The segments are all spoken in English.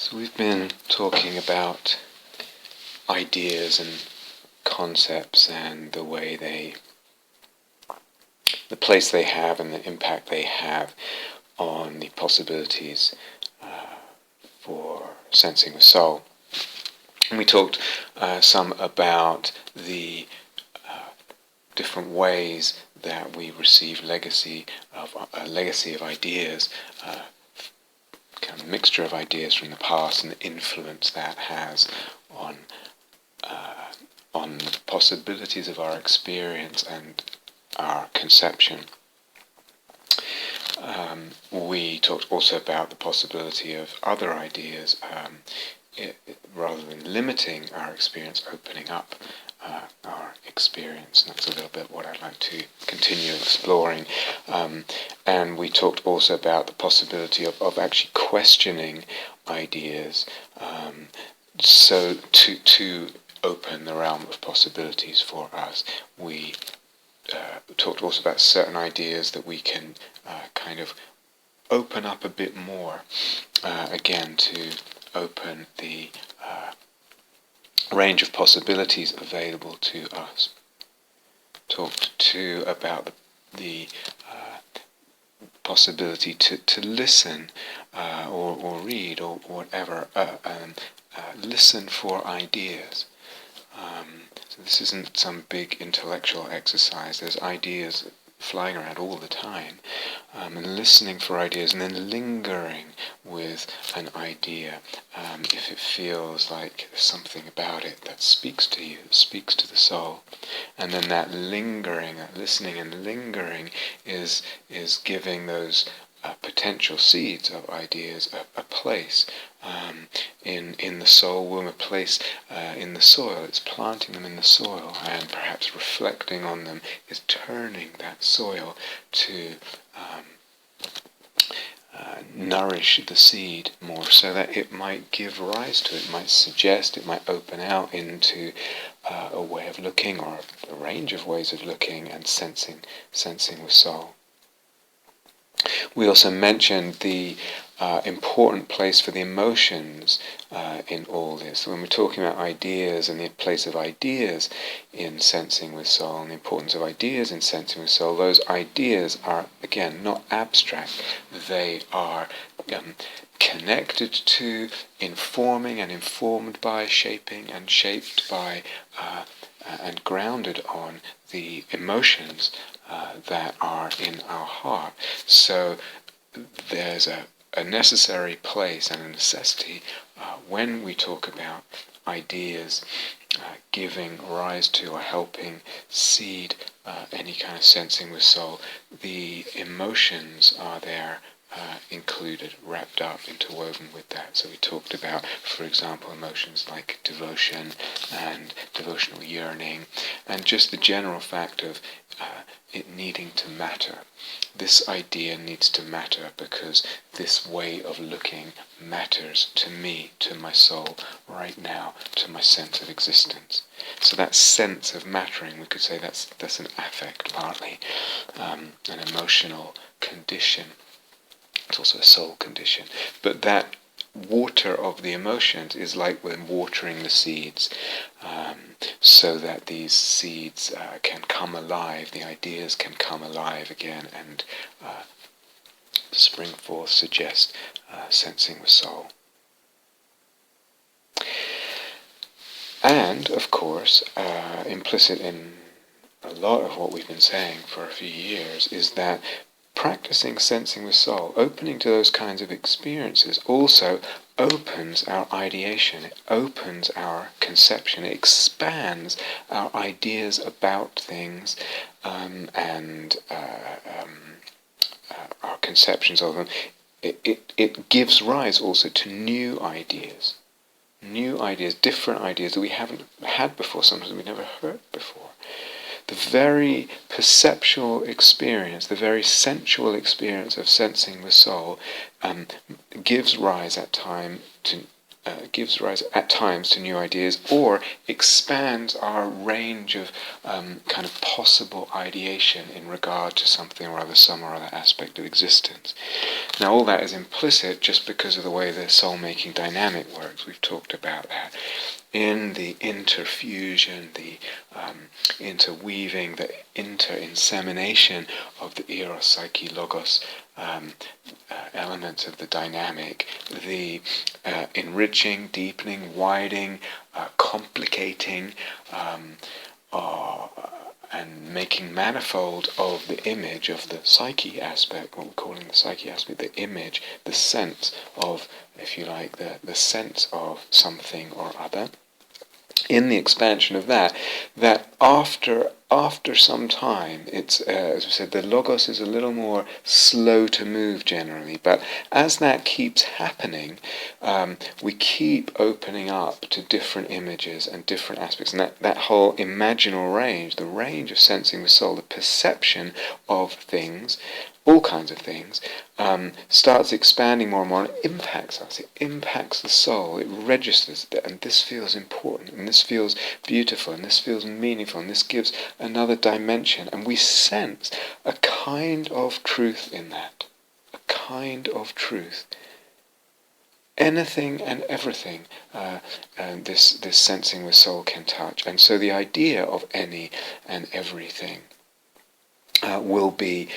So we've been talking about ideas and concepts and the place they have and the impact they have on the possibilities for sensing with soul. And we talked some about the different ways that we receive a legacy of ideas, kind of mixture of ideas from the past, and the influence that has on the possibilities of our experience and our conception. We talked also about the possibility of other ideas, rather than limiting our experience, opening up our experience. And that's a little bit what I'd like to continue exploring. And we talked also about the possibility of actually questioning ideas, so to open the realm of possibilities for us. We talked also about certain ideas that we can kind of open up a bit more, again, to open the range of possibilities available to us. Talked too about the possibility to listen or read or whatever, listen for ideas. So this isn't some big intellectual exercise. There's ideas flying around all the time, and listening for ideas, and then lingering with an idea if it feels like there's something about it that speaks to you, that speaks to the soul. And then that lingering, that listening and lingering is giving those potential seeds of ideas a place in the soul womb, a place in the soil. It's planting them in the soil, and perhaps reflecting on them is turning that soil to nourish the seed more, so that it might give rise to it, might suggest, it might open out into a way of looking, or a range of ways of looking and sensing with soul. We also mentioned the important place for the emotions in all this. When we're talking about ideas and the place of ideas in sensing with soul, and the importance of ideas in sensing with soul, those ideas are, again, not abstract. They are connected to, informing and informed by, shaping and shaped by, and grounded on the emotions that are in our heart. So there's a necessary place and a necessity when we talk about ideas giving rise to or helping seed any kind of sensing with soul. The emotions are there, included, wrapped up, interwoven with that. So we talked about, for example, emotions like devotion and devotional yearning, and just the general fact of it needing to matter. This idea needs to matter because this way of looking matters to me, to my soul, right now, to my sense of existence. So that sense of mattering, we could say that's an affect partly, an emotional condition. It's also a soul condition. But that water of the emotions is like when watering the seeds, so that these seeds can come alive, the ideas can come alive again and spring forth, suggest sensing with soul. And, of course, implicit in a lot of what we've been saying for a few years is that practicing sensing with soul, opening to those kinds of experiences, also opens our ideation, it opens our conception, it expands our ideas about things, and our conceptions of them. It gives rise also to new ideas, different ideas that we haven't had before, sometimes we've never heard before. The very perceptual experience, the very sensual experience of sensing the soul gives rise at time to gives rise at times to new ideas, or expands our range of kind of possible ideation in regard to something or other, some or other aspect of existence. Now all that is implicit just because of the way the soul-making dynamic works. We've talked about that. In the interfusion, the interweaving, the inter-insemination of the eros, psyche, logos elements of the dynamic, the enriching, deepening, widening, complicating, and making manifold of the image of the psyche aspect, what we're calling the psyche aspect, the image, the sense of, if you like, the sense of something or other. In the expansion of that after some time, it's, as we said, the logos is a little more slow to move generally, but as that keeps happening, we keep opening up to different images and different aspects, and that whole imaginal range, the range of sensing the soul, the perception of things, all kinds of things, starts expanding more and more, and it impacts us, it impacts the soul, it registers that, and this feels important, and this feels beautiful, and this feels meaningful, and this gives another dimension, and we sense a kind of truth in that, a kind of truth. Anything and everything this sensing with soul can touch, and so the idea of any and everything will be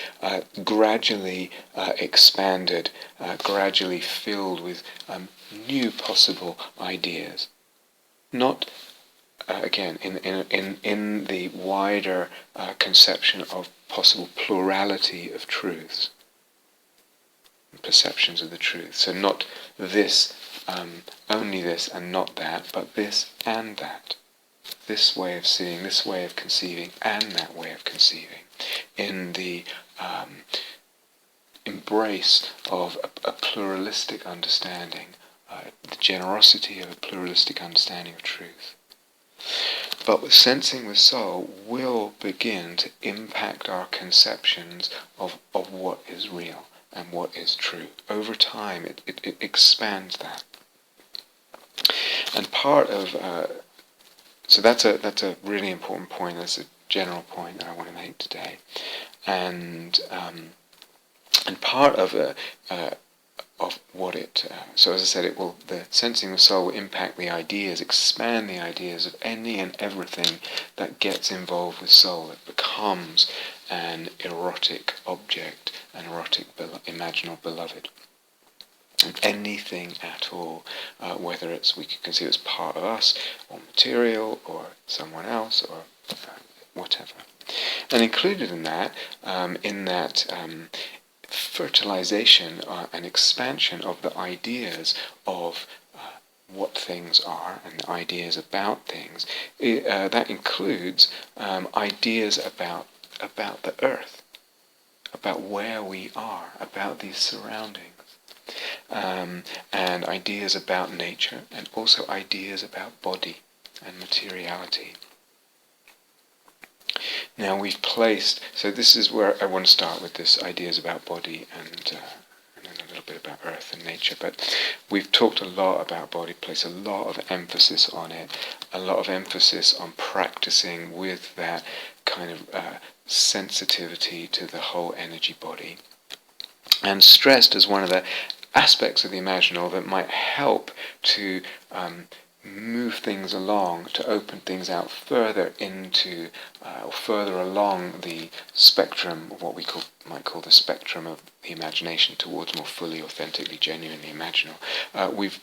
gradually expanded, gradually filled with new possible ideas. Not, again, in the wider conception of possible plurality of truths, perceptions of the truth. So not this, only this and not that, but this and that. This way of seeing, this way of conceiving, and that way of conceiving, in the embrace of a pluralistic understanding, the generosity of a pluralistic understanding of truth. But with sensing with soul will begin to impact our conceptions of what is real and what is true. Over time, it expands that. And part of so that's a really important point. That's a general point that I want to make today, and part of what it. So as I said, the sensing of soul will impact the ideas, expand the ideas of any and everything that gets involved with soul. It becomes an erotic object, an erotic imaginal beloved. And anything at all, whether we can consider it as part of us, or material, or someone else, or whatever. And included in that fertilization and expansion of the ideas of what things are and the ideas about things, that includes ideas about the earth, about where we are, about these surroundings. And ideas about nature, and also ideas about body and materiality. Now we've placed, so this is where I want to start with this ideas about body and then a little bit about earth and nature, but we've talked a lot about body, placed a lot of emphasis on it, a lot of emphasis on practicing with that kind of sensitivity to the whole energy body, and stressed as one of the aspects of the imaginal that might help to move things along, to open things out further into, or further along the spectrum of what we might call the spectrum of the imagination towards more fully, authentically, genuinely imaginal.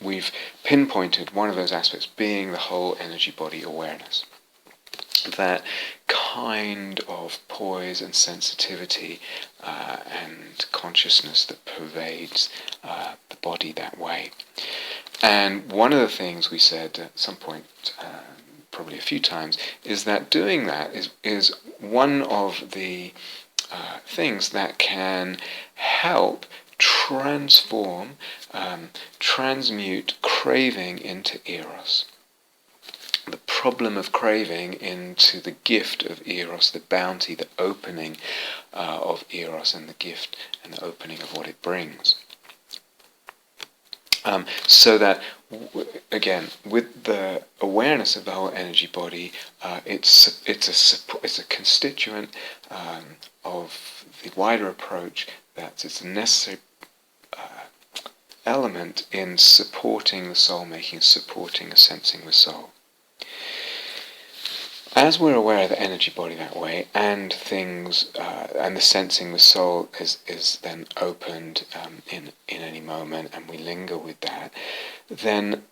We've pinpointed one of those aspects being the whole energy body awareness. That kind of poise and sensitivity and consciousness that pervades the body that way. And one of the things we said at some point, probably a few times, is that doing that is one of the things that can help transform, transmute craving into eros. The problem of craving into the gift of eros, the bounty, the opening of eros, and the gift and the opening of what it brings. So that again, with the awareness of the whole energy body, it's a constituent of the wider approach. That it's a necessary element in supporting the soul making, supporting a sensing with soul. As we're aware of the energy body that way, and things, and the sensing with soul is then opened in any moment, and we linger with that, then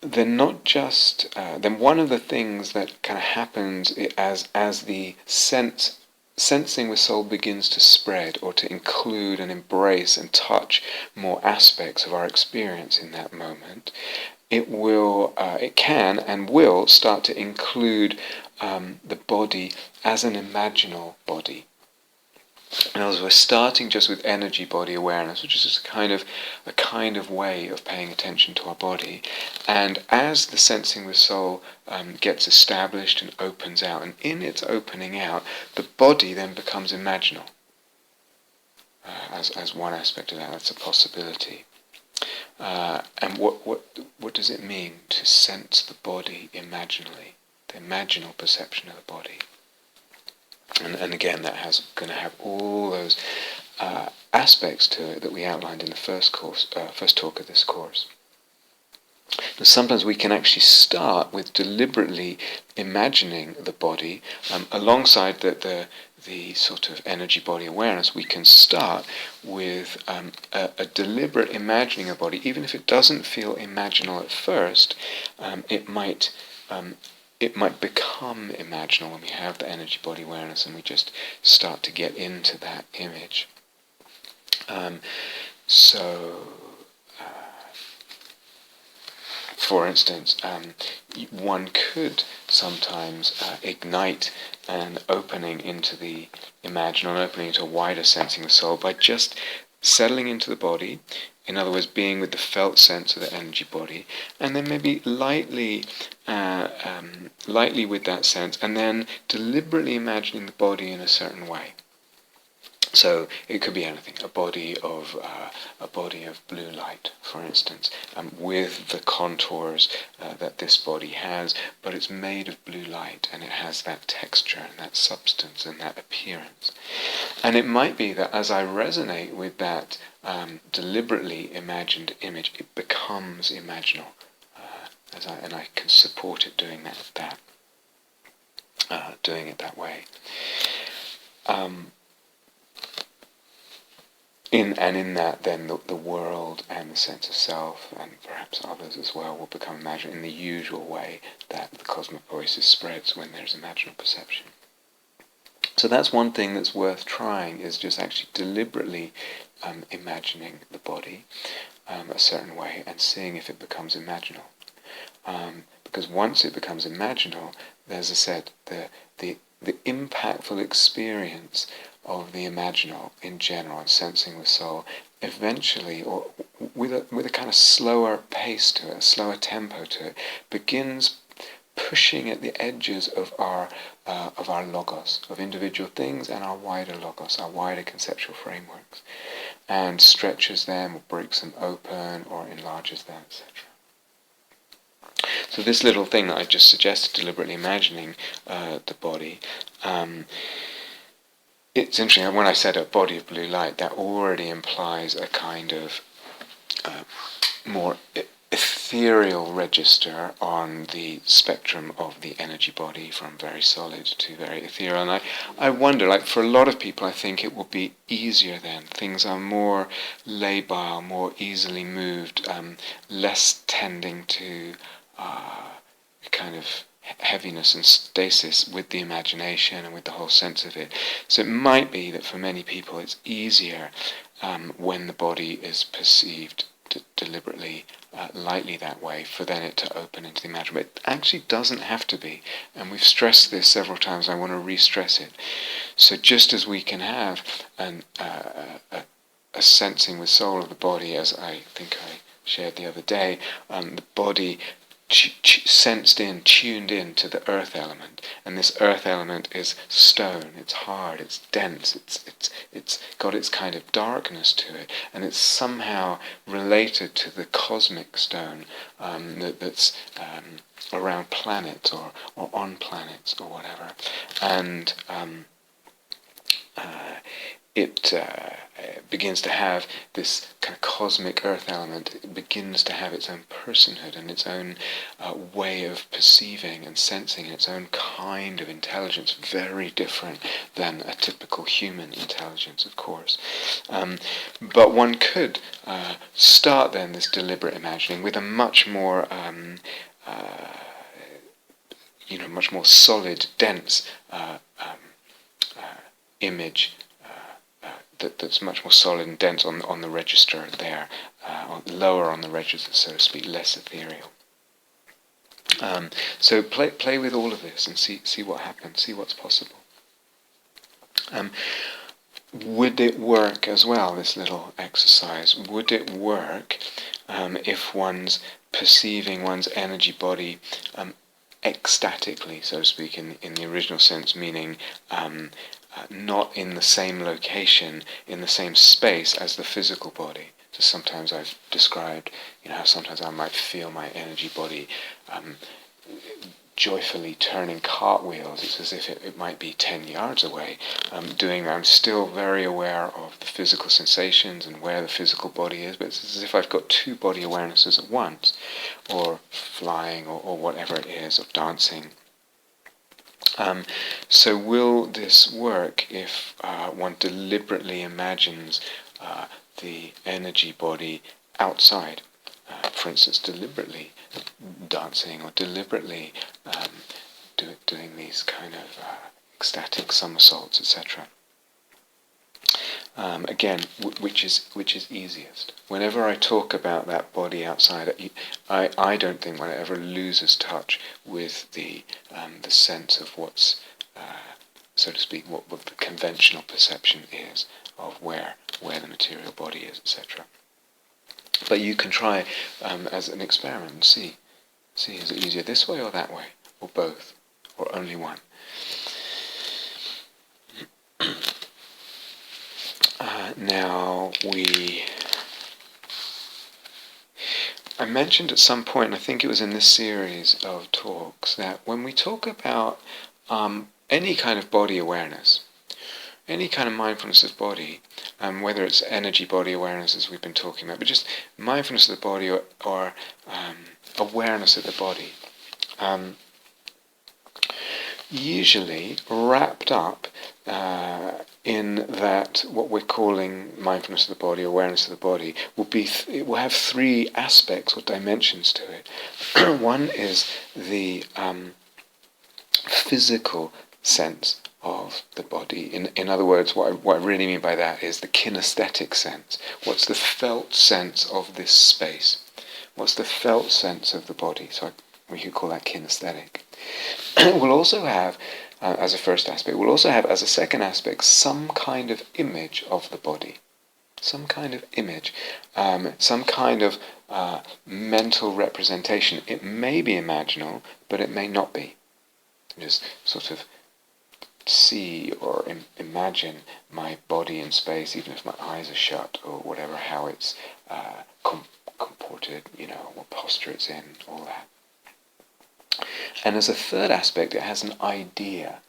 not just then one of the things that kind of happens as the sensing with soul begins to spread, or to include and embrace and touch more aspects of our experience in that moment, it can and will start to include the body as an imaginal body. In other words, we're starting just with energy body awareness, which is just a kind of way of paying attention to our body. And as the sensing with soul gets established and opens out, and in its opening out, the body then becomes imaginal. As one aspect of that, that's a possibility. And what does it mean to sense the body imaginally? The imaginal perception of the body. And again, that going to have all those aspects to it that we outlined in the first talk of this course. Now, sometimes we can actually start with deliberately imagining the body alongside the sort of energy body awareness. We can start with a deliberate imagining of body, even if it doesn't feel imaginal at first. It might become imaginal when we have the energy body awareness and we just start to get into that image. For instance, one could sometimes ignite an opening into the imaginal, an opening into a wider sensing of the soul by just settling into the body. In other words, being with the felt sense of the energy body, and then maybe lightly with that sense, and then deliberately imagining the body in a certain way. So it could be anything, a body of blue light, for instance, with the contours that this body has, but it's made of blue light, and it has that texture and that substance and that appearance. And it might be that as I resonate with that deliberately imagined image, it becomes imaginal, and I can support it doing doing it that way. In that, then the world and the sense of self, and perhaps others as well, will become imaginal in the usual way that the cosmopoiesis spreads when there's imaginal perception. So that's one thing that's worth trying, is just actually deliberately imagining the body a certain way and seeing if it becomes imaginal. Because once it becomes imaginal, as I said, the impactful experience of the imaginal in general, and sensing with soul, eventually, or with a kind of slower pace to it, a slower tempo to it, begins pushing at the edges of our logos, of individual things, and our wider logos, our wider conceptual frameworks, and stretches them, or breaks them open, or enlarges them, etc. So this little thing that I just suggested, deliberately imagining the body, it's interesting. When I said a body of blue light, that already implies a kind of more ethereal register on the spectrum of the energy body, from very solid to very ethereal. And I wonder, like for a lot of people, I think it will be easier then. Things are more labile, more easily moved, less tending to kind of heaviness and stasis with the imagination and with the whole sense of it. So it might be that for many people it's easier when the body is perceived deliberately, lightly that way, for then it to open into the imaginal. But it actually doesn't have to be, and we've stressed this several times. I want to re-stress it. So just as we can have a sensing with soul of the body, as I think I shared the other day, the body sensed in, tuned in to the earth element, and this earth element is stone. It's hard, it's dense, it's got its kind of darkness to it, and it's somehow related to the cosmic stone that's around planets or on planets or whatever, and it begins to have this kind of cosmic earth element. It begins to have its own personhood and its own way of perceiving and sensing, its own kind of intelligence, very different than a typical human intelligence, of course. But one could start then this deliberate imagining with a much more much more solid, dense image that's much more solid and dense on the register there, lower on the register, so to speak, less ethereal. So play with all of this and see what happens, see what's possible. Would it work as well, this little exercise? Would it work if one's perceiving one's energy body ecstatically, so to speak, in the original sense, meaning not in the same location, in the same space as the physical body? So sometimes I've described, how sometimes I might feel my energy body joyfully turning cartwheels. It's as if it might be 10 yards away doing that. I'm still very aware of the physical sensations and where the physical body is, but it's as if I've got two body awarenesses at once, or flying or whatever it is, or dancing. So will this work if one deliberately imagines the energy body outside? For instance, deliberately dancing or deliberately doing these kind of ecstatic somersaults, etc. Again, which is easiest? Whenever I talk about that body outside, I don't think one ever loses touch with the sense of what's, so to speak, what the conventional perception is of where the material body is, etc. But you can try as an experiment and see is it easier this way or that way, or both, or only one. Now I mentioned at some point, and I think it was in this series of talks, that when we talk about any kind of body awareness, any kind of mindfulness of body, whether it's energy body awareness as we've been talking about, but just mindfulness of the body or awareness of the body, usually wrapped up in that what we're calling mindfulness of the body, awareness of the body, it will have three aspects or dimensions to it. One is the physical sense of the body. In other words, what I really mean by that is the kinesthetic sense. What's the felt sense of this space? What's the felt sense of the body? So we could call that kinesthetic. We'll also have, as a first aspect, we'll also have as a second aspect some kind of image of the body. Some kind of image, some kind of mental representation. It may be imaginal, but it may not be. Just sort of see or imagine my body in space, even if my eyes are shut or whatever, how it's comported, what posture it's in, all that. And as a third aspect, it has an idea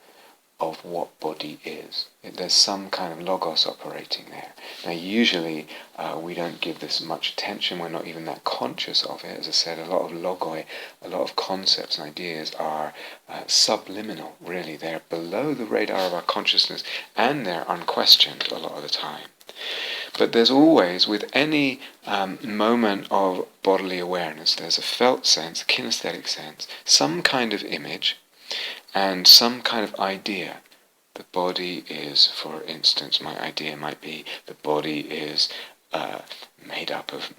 of what body is. There's some kind of logos operating there. Now usually we don't give this much attention, we're not even that conscious of it. As I said, a lot of logoi, a lot of concepts and ideas are subliminal, really. They're below the radar of our consciousness, and they're unquestioned a lot of the time. But there's always, with any moment of bodily awareness, there's a felt sense, a kinesthetic sense, some kind of image, and some kind of idea. The body is, for instance, my idea might be the body is made up of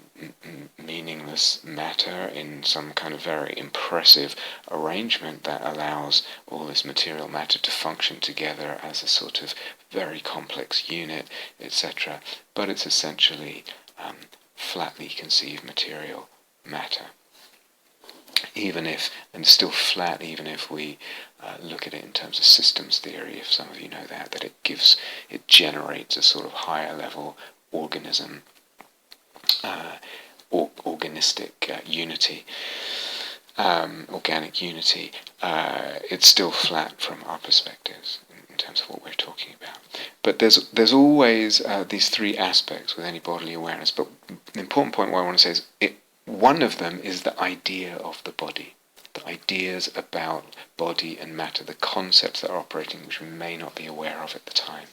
meaningless matter in some kind of very impressive arrangement that allows all this material matter to function together as a sort of very complex unit, etc. But it's essentially flatly conceived material matter. and it's still flat even if we look at it in terms of systems theory, if some of you know that it generates a sort of higher level organism, organistic unity, organic unity. It's still flat from our perspectives in terms of what we're talking about. But there's always these three aspects with any bodily awareness. But the important point what I want to say is one of them is the idea of the body, the ideas about body and matter, the concepts that are operating which we may not be aware of at the time.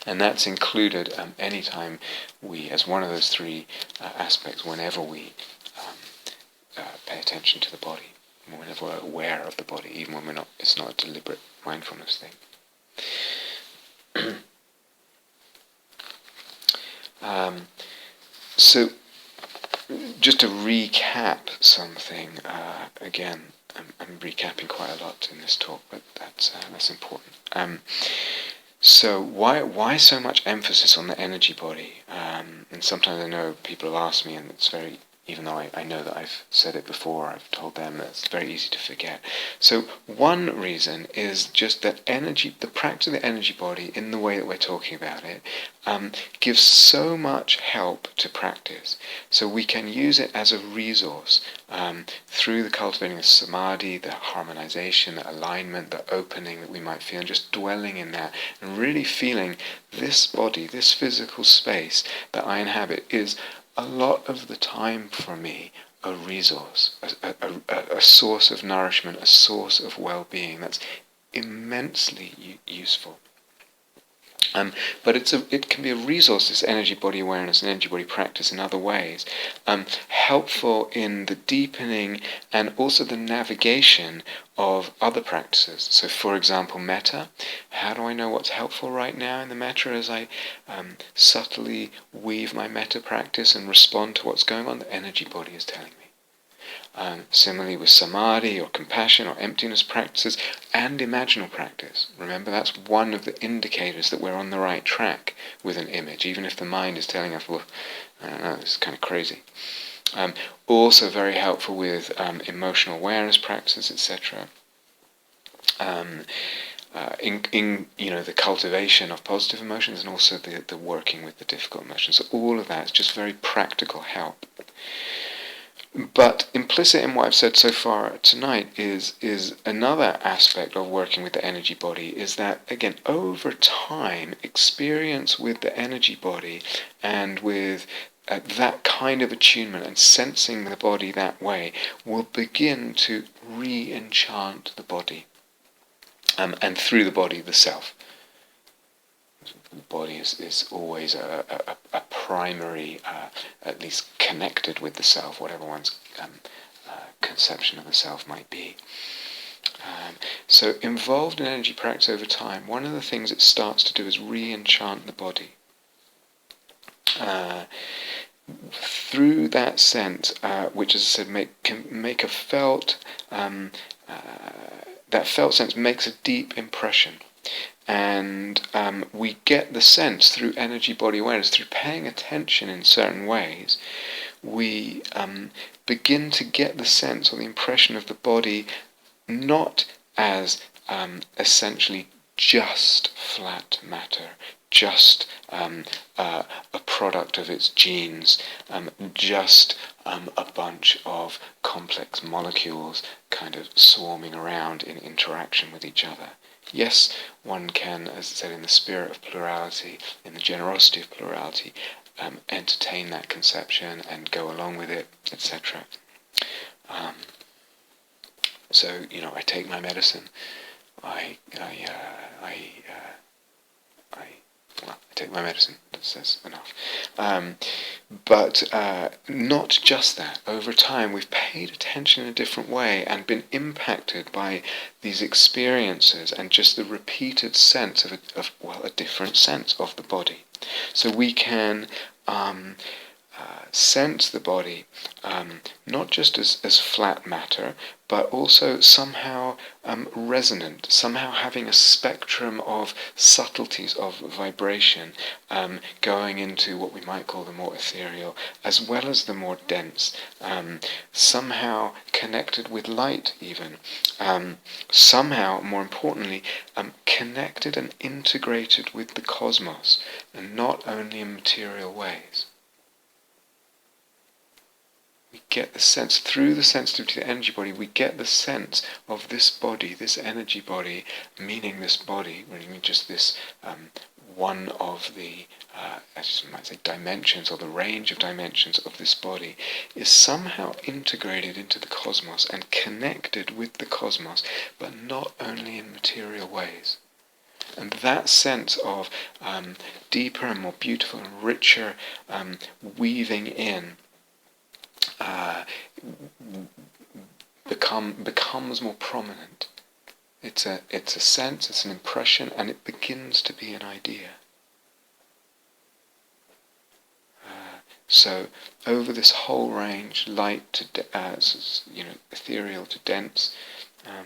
And that's included anytime we, as one of those three aspects, whenever we pay attention to the body, whenever we're aware of the body, even when it's not a deliberate mindfulness thing. So, just to recap something, again, I'm recapping quite a lot in this talk, but that's important. So why so much emphasis on the energy body? And sometimes I know people have asked me, and it's very, even though I know that I've said it before, I've told them that it's very easy to forget. So one reason is just that the practice of the energy body in the way that we're talking about it, gives so much help to practice. So we can use it as a resource through the cultivating of samadhi, the harmonization, the alignment, the opening that we might feel, and just dwelling in that and really feeling this body, this physical space that I inhabit is a lot of the time for me a resource, a source of nourishment, a source of well-being that's immensely useful. But it can be a resource, this energy body awareness and energy body practice in other ways, helpful in the deepening and also the navigation of other practices. So for example, metta. How do I know what's helpful right now in the metta as I subtly weave my metta practice and respond to what's going on? The energy body is telling me. Similarly with samadhi or compassion or emptiness practices and imaginal practice. Remember, that's one of the indicators that we're on the right track with an image, even if the mind is telling us, well, I don't know, this is kind of crazy. Also very helpful with emotional awareness practices, etc. In the cultivation of positive emotions and also the working with the difficult emotions. So all of that is just very practical help. But implicit in what I've said so far tonight is another aspect of working with the energy body, is that, again, over time, experience with the energy body and with that kind of attunement and sensing the body that way will begin to re-enchant the body, and through the body, the self. The body is always a primary, at least connected with the self, whatever one's conception of the self might be. So involved in energy practice over time, one of the things it starts to do is re-enchant the body. Through that sense, which, as I said, can make a felt, that felt sense makes a deep impression. And we get the sense through energy body awareness, through paying attention in certain ways, we begin to get the sense or the impression of the body not as essentially just flat matter, just a product of its genes, just a bunch of complex molecules kind of swarming around in interaction with each other. Yes, one can, as I said, in the spirit of plurality, in the generosity of plurality, entertain that conception and go along with it, etc. So, I take my medicine. I take my medicine. That's enough. But not just that. Over time, we've paid attention in a different way and been impacted by these experiences and just the repeated sense of a different sense of the body. So we can sense the body not just as flat matter, but also somehow resonant, somehow having a spectrum of subtleties of vibration going into what we might call the more ethereal, as well as the more dense, somehow connected with light even, somehow, more importantly, connected and integrated with the cosmos, and not only in material ways. We get the sense, through the sensitivity of the energy body, we get the sense of this body, this energy body, meaning this body, meaning just this one of the, as you might say, dimensions, or the range of dimensions of this body, is somehow integrated into the cosmos and connected with the cosmos, but not only in material ways. And that sense of deeper and more beautiful and richer weaving in becomes more prominent. It's a sense, it's an impression, and it begins to be an idea. So over this whole range, light to ethereal to dense,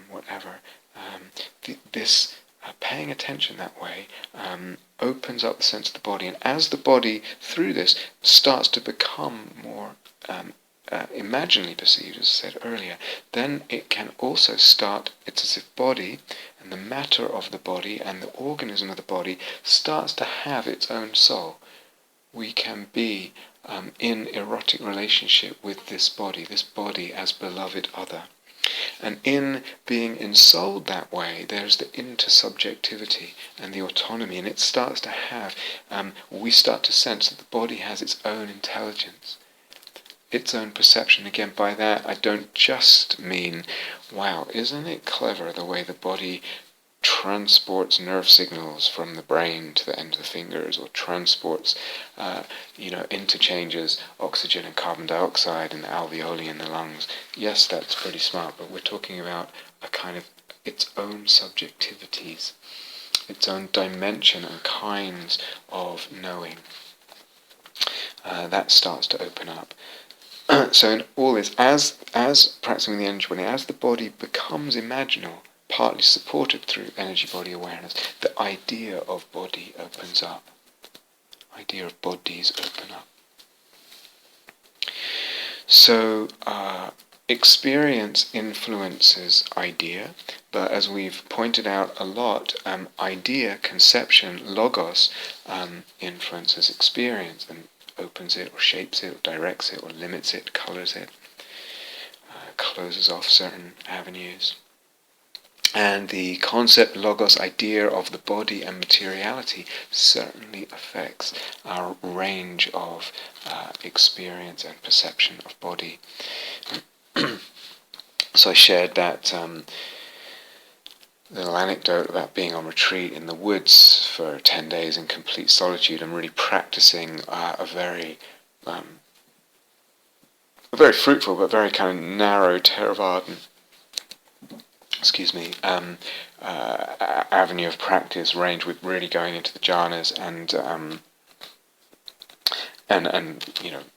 whatever, this paying attention that way opens up the sense of the body, and as the body through this starts to become more imaginally perceived, as I said earlier, then it can also start, it's as if body and the matter of the body and the organism of the body starts to have its own soul. We can be in erotic relationship with this body as beloved other. And in being ensouled that way, there's the intersubjectivity and the autonomy, and it starts to have, we start to sense that the body has its own intelligence, its own perception. Again, by that I don't just mean, wow, isn't it clever the way the body transports nerve signals from the brain to the end of the fingers, or transports, interchanges oxygen and carbon dioxide in the alveoli in the lungs. Yes, that's pretty smart, but we're talking about a kind of its own subjectivities, its own dimension and kinds of knowing. That starts to open up. So in all this, as practicing the energy body, as the body becomes imaginal, partly supported through energy body awareness, the idea of body opens up. Idea of bodies open up. So experience influences idea, but as we've pointed out a lot, idea, conception, logos, influences experience and opens it, or shapes it, or directs it, or limits it, colours it, closes off certain avenues. And the concept, logos, idea of the body and materiality certainly affects our range of experience and perception of body. So I shared that little anecdote about being on retreat in the woods for 10 days in complete solitude and really practicing a very fruitful but very kind of narrow Theravadan avenue of practice, range, with really going into the jhanas and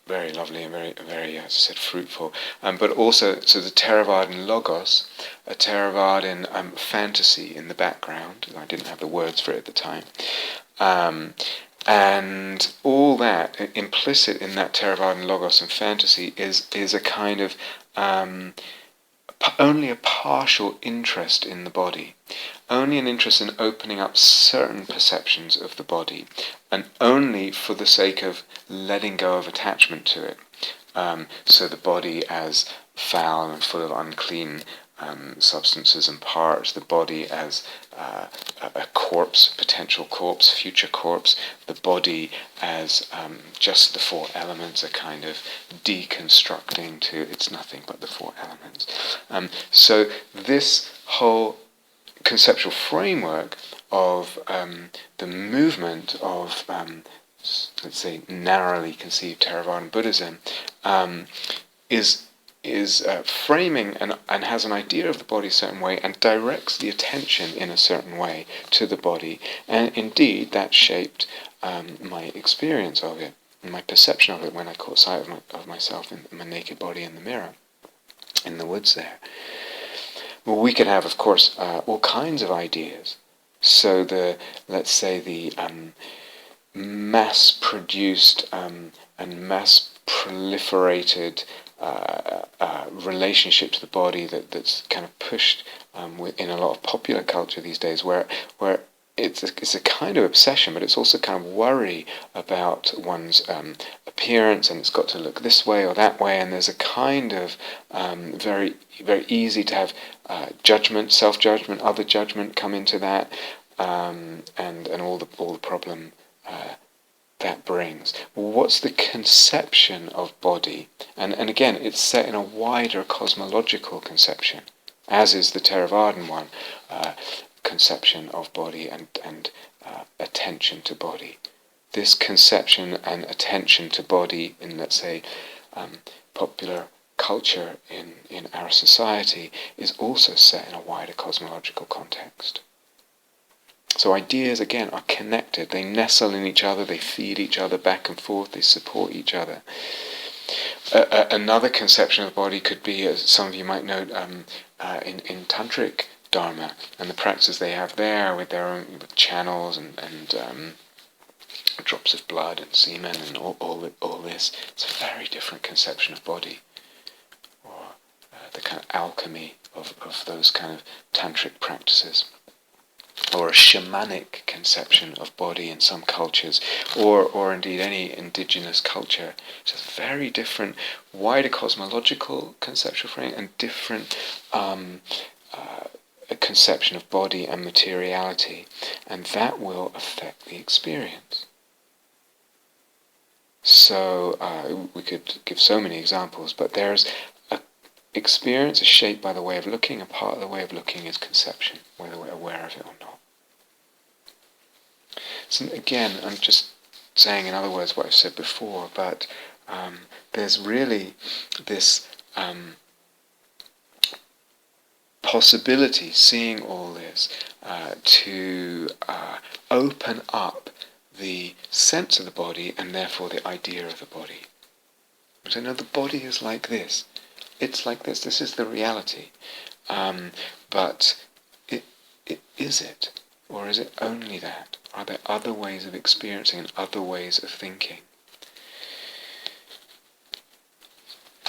very lovely and very as I said, fruitful. But also, so the Theravadan logos, a Theravadan fantasy in the background. I didn't have the words for it at the time. And all that implicit in that Theravadan logos and fantasy is a kind of only a partial interest in the body, only an interest in opening up certain perceptions of the body, and only for the sake of letting go of attachment to it. So the body as foul and full of unclean substances and parts, the body as a corpse, potential corpse, future corpse, the body as just the four elements, a kind of deconstructing to it's nothing but the four elements. So this whole conceptual framework of the movement of, let's say, narrowly conceived Theravadan Buddhism is framing and has an idea of the body a certain way and directs the attention in a certain way to the body, and indeed that shaped my experience of it. my perception of it when I caught sight of myself in my naked body in the mirror, in the woods there. Well, we could have, of course, all kinds of ideas. So let's say the mass-produced and mass-proliferated relationship to the body that's kind of pushed in a lot of popular culture these days, where it's a kind of obsession, but it's also kind of worry about one's appearance, and it's got to look this way or that way, and there's a kind of very very easy to have judgment, self-judgment, other judgment come into that, and all the problem that brings. Well, what's the conception of body? And again, it's set in a wider cosmological conception, as is the Theravadan one, conception of body and attention to body. This conception and attention to body in, let's say, popular culture in our society is also set in a wider cosmological context. So ideas, again, are connected. They nestle in each other, they feed each other back and forth, they support each other. Another conception of the body could be, as some of you might know, in Tantric Dharma, and the practices they have there with their own channels and drops of blood and semen and all this. It's a very different conception of body, or the kind of alchemy of those kind of tantric practices, or a shamanic conception of body in some cultures, or indeed any indigenous culture. It's a very different, wider cosmological conceptual frame and different a conception of body and materiality, and that will affect the experience. So we could give so many examples, but there's experience is shaped by the way of looking, and part of the way of looking is conception, whether we're aware of it or not. So again, I'm just saying in other words what I've said before, but there's really this possibility, seeing all this, to open up the sense of the body and therefore the idea of the body. So no, the body is like this. It's like this. This is the reality. But is it? Or is it only that? Are there other ways of experiencing and other ways of thinking?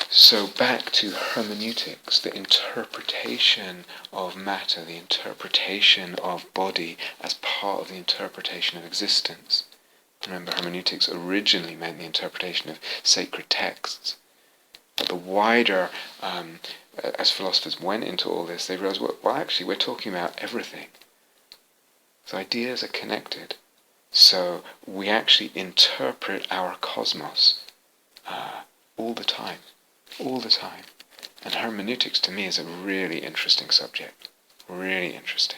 So back to hermeneutics, the interpretation of matter, the interpretation of body as part of the interpretation of existence. Remember, hermeneutics originally meant the interpretation of sacred texts. But the wider, as philosophers went into all this, they realized, well, actually, we're talking about everything. So ideas are connected. So we actually interpret our cosmos all the time. All the time. And hermeneutics to me is a really interesting subject. Really interesting.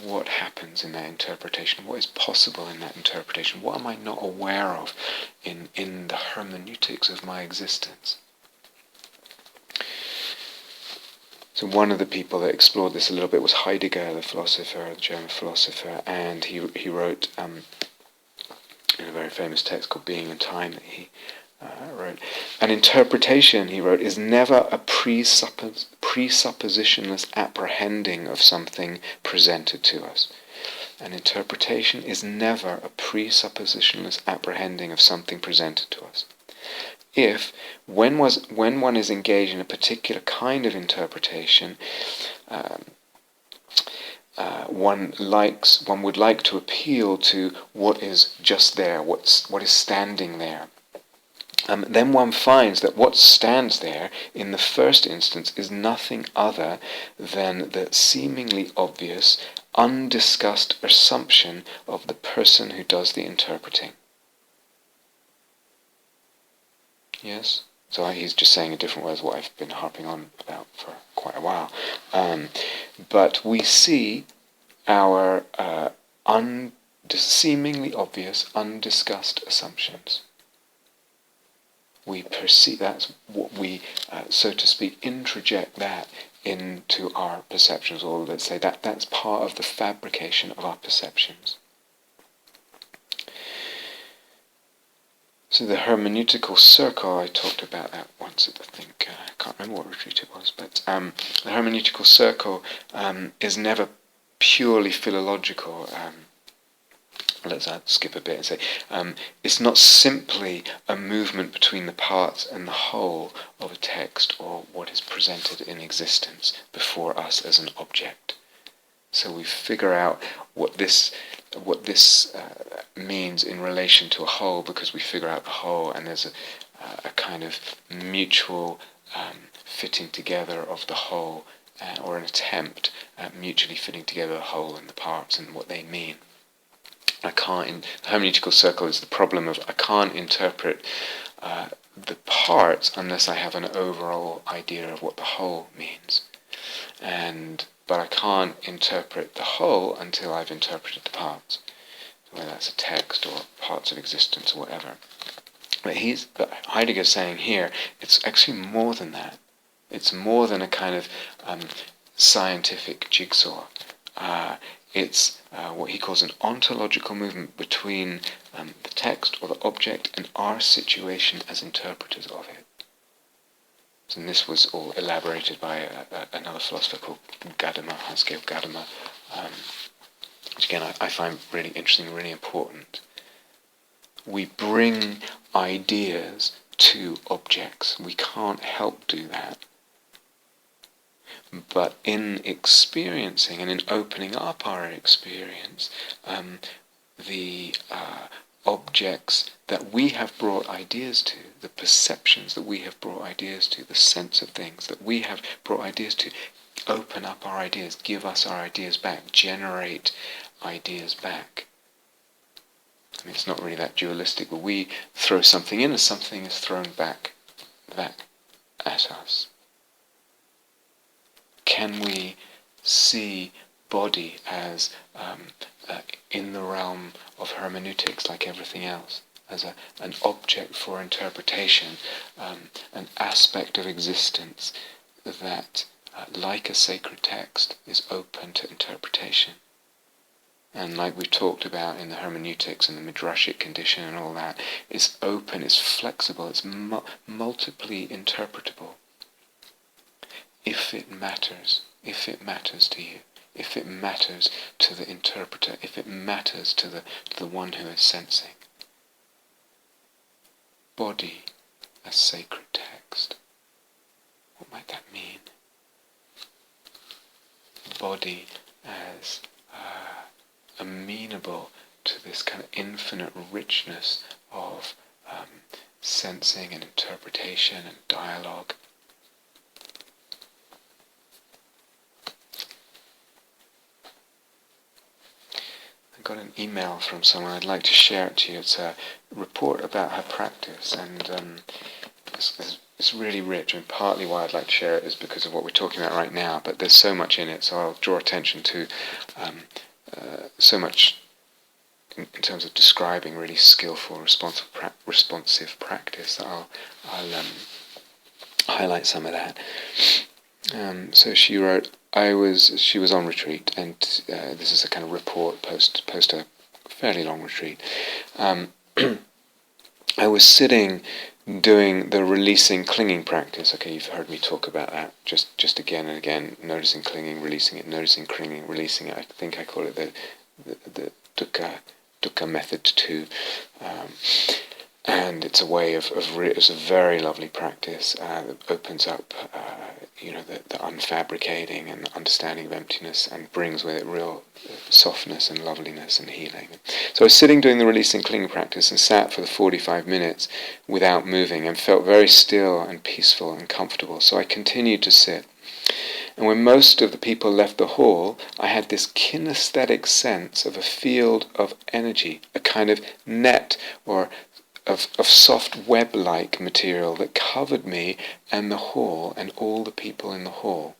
What happens in that interpretation? What is possible in that interpretation? What am I not aware of in the hermeneutics of my existence? So one of the people that explored this a little bit was Heidegger, the philosopher, the German philosopher, and he wrote in a very famous text called Being and Time that he wrote, an interpretation, he wrote, is never a presuppositionless apprehending of something presented to us. An interpretation is never a presuppositionless apprehending of something presented to us. If, when one is engaged in a particular kind of interpretation, one would like to appeal to what is just there, what is standing there. Then one finds that what stands there in the first instance is nothing other than the seemingly obvious, undiscussed assumption of the person who does the interpreting. Yes? So he's just saying in different words what I've been harping on about for quite a while. But we see our seemingly obvious, undiscussed assumptions. We perceive, that's what we, so to speak, introject that into our perceptions, or let's say that's part of the fabrication of our perceptions. So the hermeneutical circle, I talked about that once at, I think, I can't remember what retreat it was, but the hermeneutical circle is never purely philological. Let's skip a bit and say, it's not simply a movement between the parts and the whole of a text or what is presented in existence before us as an object. So we figure out what this means in relation to a whole, because we figure out the whole, and there's a kind of mutual fitting together of the whole, or an attempt at mutually fitting together the whole and the parts and what they mean. The hermeneutical circle is the problem of I can't interpret the parts unless I have an overall idea of what the whole means, but I can't interpret the whole until I've interpreted the parts, whether that's a text or parts of existence or whatever. But Heidegger's saying here, it's actually more than that. It's more than a kind of scientific jigsaw. It's what he calls an ontological movement between the text or the object and our situation as interpreters of it. And this was all elaborated by another philosopher called Haskell Gadamer, which again I find really interesting and really important. We bring ideas to objects. We can't help do that. But in experiencing and in opening up our experience, the objects that we have brought ideas to, the perceptions that we have brought ideas to, the sense of things that we have brought ideas to, open up our ideas, give us our ideas back, generate ideas back. I mean, it's not really that dualistic, but we throw something in as something is thrown back at us. Can we see body as in the realm of hermeneutics, like everything else, as an object for interpretation, an aspect of existence that, like a sacred text, is open to interpretation? And like we've talked about in the hermeneutics and the midrashic condition and all that, it's open, it's flexible, it's multiply interpretable. If it matters to you, if it matters to the interpreter, if it matters to the one who is sensing. Body as sacred text. What might that mean? Body as amenable to this kind of infinite richness of sensing and interpretation and dialogue. Got an email from someone. I'd like to share it to you. It's a report about her practice, and it's really rich. And partly why I'd like to share it is because of what we're talking about right now, but there's so much in it, so I'll draw attention to so much in terms of describing really skillful, responsive practice. I'll highlight some of that. So she wrote, she was on retreat, and this is a kind of report post a fairly long retreat. I was sitting doing the releasing clinging practice. Okay, you've heard me talk about that just again and again, noticing clinging, releasing it, noticing clinging, releasing it. I think I call it the dukkha method too. And it's a way it's a very lovely practice that opens up, the unfabricating and understanding of emptiness, and brings with it real softness and loveliness and healing. So I was sitting doing the releasing clinging practice and sat for the 45 minutes without moving and felt very still and peaceful and comfortable. So I continued to sit. And when most of the people left the hall, I had this kinesthetic sense of a field of energy, a kind of net or of soft web-like material that covered me and the hall and all the people in the hall.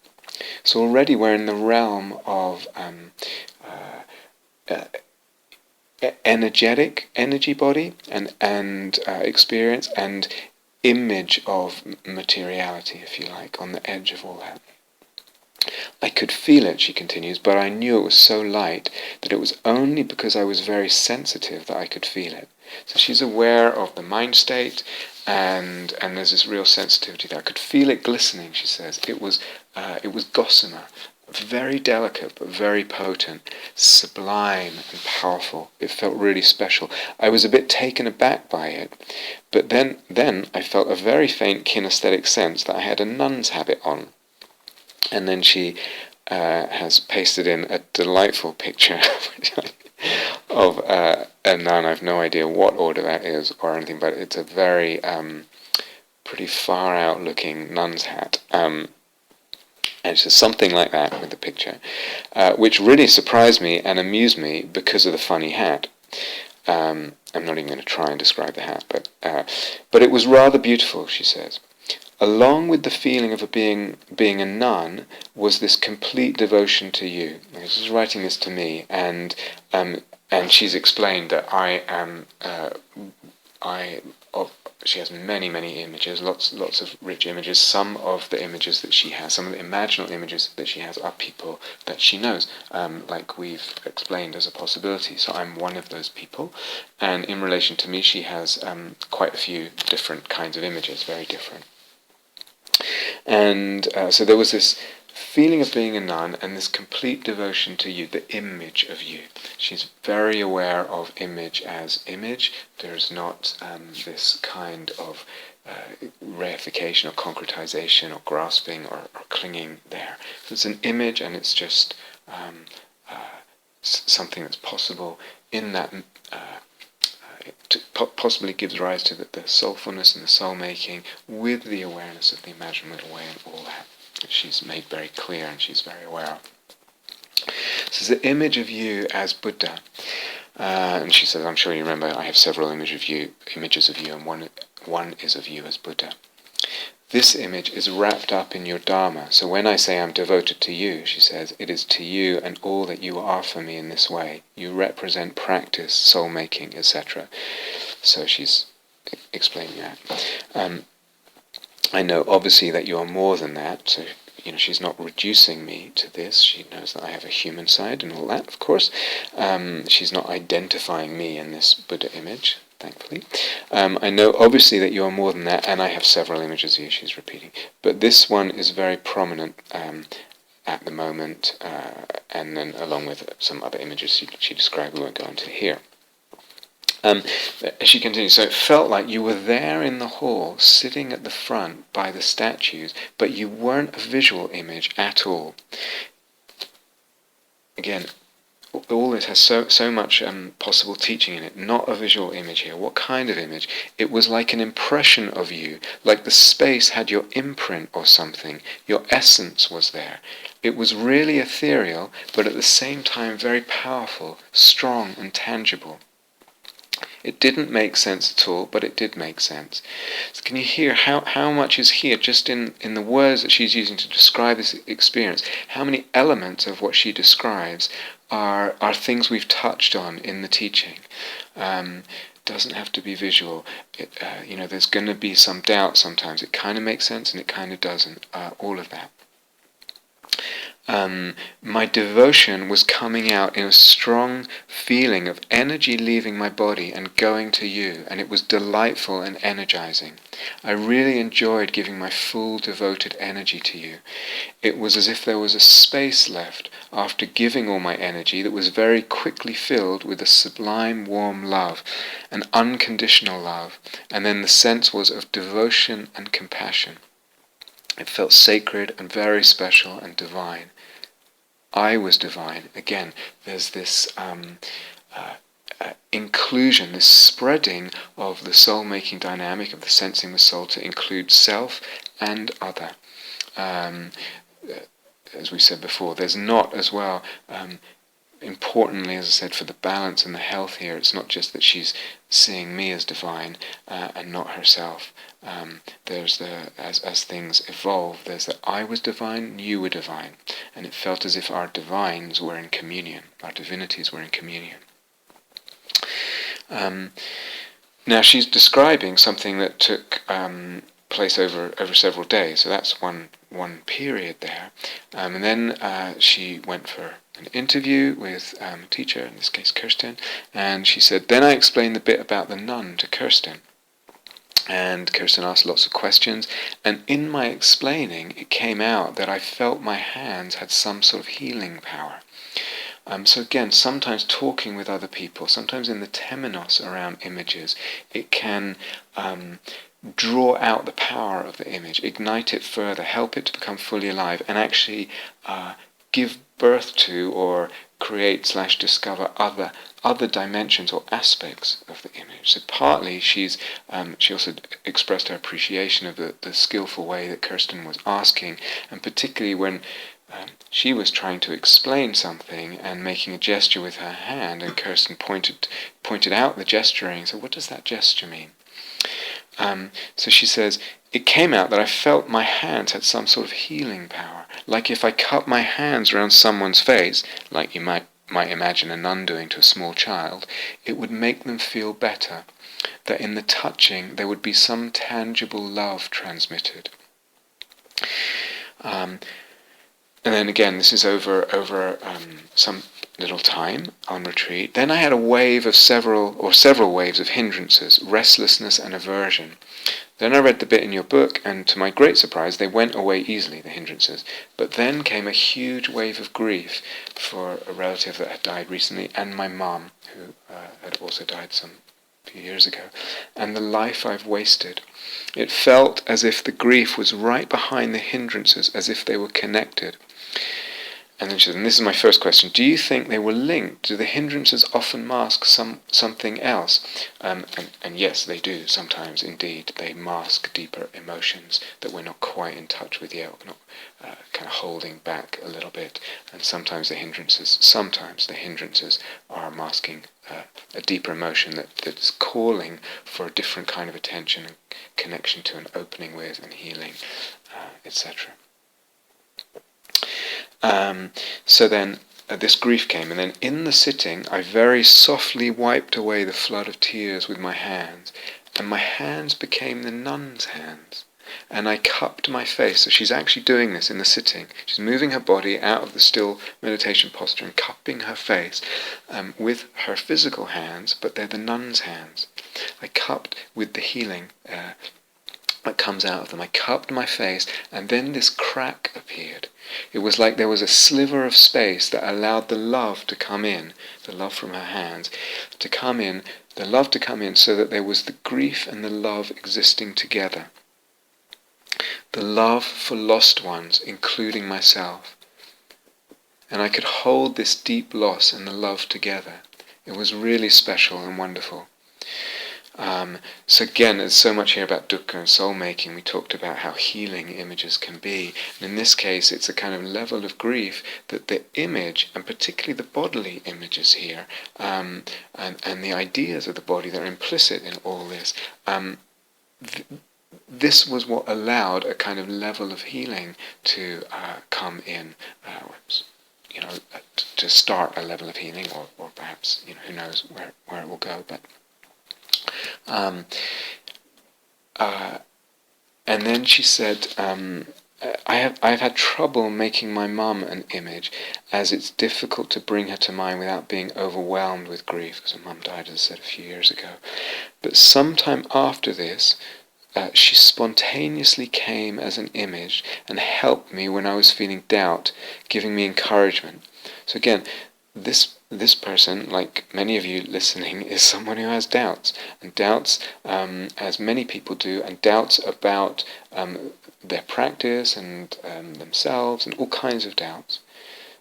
So already we're in the realm of energetic energy body and experience and image of materiality, if you like, on the edge of all that. I could feel it, she continues, but I knew it was so light that it was only because I was very sensitive that I could feel it. So she's aware of the mind state, and there's this real sensitivity there. I could feel it glistening, she says. It was gossamer, very delicate but very potent, sublime and powerful. It felt really special. I was a bit taken aback by it, but then I felt a very faint kinesthetic sense that I had a nun's habit on. And then she has pasted in a delightful picture of a nun. I've no idea what order that is or anything, but it's a very pretty far out looking nun's hat. And it's just something like that with the picture, which really surprised me and amused me because of the funny hat. I'm not even going to try and describe the hat, but it was rather beautiful, she says. Along with the feeling of being a nun was this complete devotion to you. She's writing this to me, and she's explained that she has many images, lots of rich images. Some of the images that she has, some of the imaginal images that she has, are people that she knows, like we've explained as a possibility. So I'm one of those people, and in relation to me, she has quite a few different kinds of images, very different. And so there was this feeling of being a nun and this complete devotion to you, the image of you. She's very aware of image as image. There's not this kind of reification or concretization or grasping or clinging there. So it's an image, and it's just something that's possible in that possibly gives rise to the soulfulness and the soul-making with the awareness of the imaginal way and all that she's made very clear and she's very aware of. So it's the image of you as Buddha. And she says, I'm sure you remember, I have several images of you, and one is of you as Buddha. This image is wrapped up in your Dharma. So when I say I'm devoted to you, she says, it is to you and all that you are for me in this way. You represent practice, soul-making, etc. So she's explaining that. I know obviously that you are more than that, so she's not reducing me to this. She knows that I have a human side and all that, of course. She's not identifying me in this Buddha image, thankfully. I know obviously that you are more than that, and I have several images of you, she's repeating. But this one is very prominent at the moment, and then along with some other images she described, we won't go into here. She continues, so it felt like you were there in the hall, sitting at the front by the statues, but you weren't a visual image at all. Again, all this has so much possible teaching in it. Not a visual image here. What kind of image? It was like an impression of you, like the space had your imprint or something. Your essence was there. It was really ethereal, but at the same time very powerful, strong and tangible. It didn't make sense at all, but it did make sense. So can you hear how much is here, just in the words that she's using to describe this experience? How many elements of what she describes are things we've touched on in the teaching? Doesn't have to be visual. There's going to be some doubt sometimes. It kind of makes sense and it kind of doesn't. All of that. My devotion was coming out in a strong feeling of energy leaving my body and going to you, and it was delightful and energizing. I really enjoyed giving my full devoted energy to you. It was as if there was a space left after giving all my energy that was very quickly filled with a sublime warm love, an unconditional love, and then the sense was of devotion and compassion. It felt sacred and very special and divine. I was divine. Again, there's this inclusion, this spreading of the soul-making dynamic of the sensing the soul to include self and other. As we said before, there's not as well, importantly, as I said, for the balance and the health here, it's not just that she's seeing me as divine and not herself. There's as things evolve, there's that I was divine, you were divine, and it felt as if our divines were in communion, our divinities were in communion. Now she's describing something that took place over several days. So that's one period there. And then she went for an interview with a teacher, in this case Kirsten, and she said, then I explained the bit about the nun to Kirsten. And Kirsten asked lots of questions, and in my explaining, it came out that I felt my hands had some sort of healing power. So again, sometimes talking with other people, sometimes in the temenos around images, it can draw out the power of the image, ignite it further, help it to become fully alive, and actually give birth to or create/discover other dimensions or aspects of the image. So partly she also expressed her appreciation of the skillful way that Kirsten was asking, and particularly when she was trying to explain something and making a gesture with her hand, and Kirsten pointed out the gesturing. So what does that gesture mean? So she says, it came out that I felt my hands had some sort of healing power. Like if I cup my hands around someone's face, like you might imagine a nun doing to a small child, it would make them feel better. That in the touching there would be some tangible love transmitted. And then again, this is over some little time on retreat. Then I had a wave of several waves of hindrances, restlessness and aversion. Then I read the bit in your book, and to my great surprise, they went away easily, the hindrances. But then came a huge wave of grief for a relative that had died recently, and my mum, who had also died some few years ago, and the life I've wasted. It felt as if the grief was right behind the hindrances, as if they were connected. And then she says, and this is my first question, do you think they were linked? Do the hindrances often mask something else? And yes, they do sometimes, indeed. They mask deeper emotions that we're not quite in touch with yet, we're not kind of holding back a little bit. And sometimes the hindrances are masking a deeper emotion that's calling for a different kind of attention and connection to an opening with and healing, etc. So then this grief came, and then in the sitting I very softly wiped away the flood of tears with my hands, and my hands became the nun's hands, and I cupped my face. So she's actually doing this in the sitting. She's moving her body out of the still meditation posture and cupping her face with her physical hands, but they're the nun's hands. I cupped with the healing that comes out of them. I cupped my face, and then this crack appeared. It was like there was a sliver of space that allowed the love to come in, the love from her hands, to come in, the love to come in, so that there was the grief and the love existing together. The love for lost ones, including myself. And I could hold this deep loss and the love together. It was really special and wonderful. So again, there's so much here about dukkha and soul-making. We talked about how healing images can be. And in this case, it's a kind of level of grief that the image, and particularly the bodily images here, and the ideas of the body that are implicit in all this, this was what allowed a kind of level of healing to come in, to start a level of healing, or perhaps, who knows where it will go, but and then she said, I've had trouble making my mum an image, as it's difficult to bring her to mind without being overwhelmed with grief, because her mum died, as I said, a few years ago. But sometime after this, she spontaneously came as an image and helped me when I was feeling doubt, giving me encouragement. So again, this person, like many of you listening, is someone who has doubts, and doubts, as many people do, and doubts about their practice and themselves, and all kinds of doubts.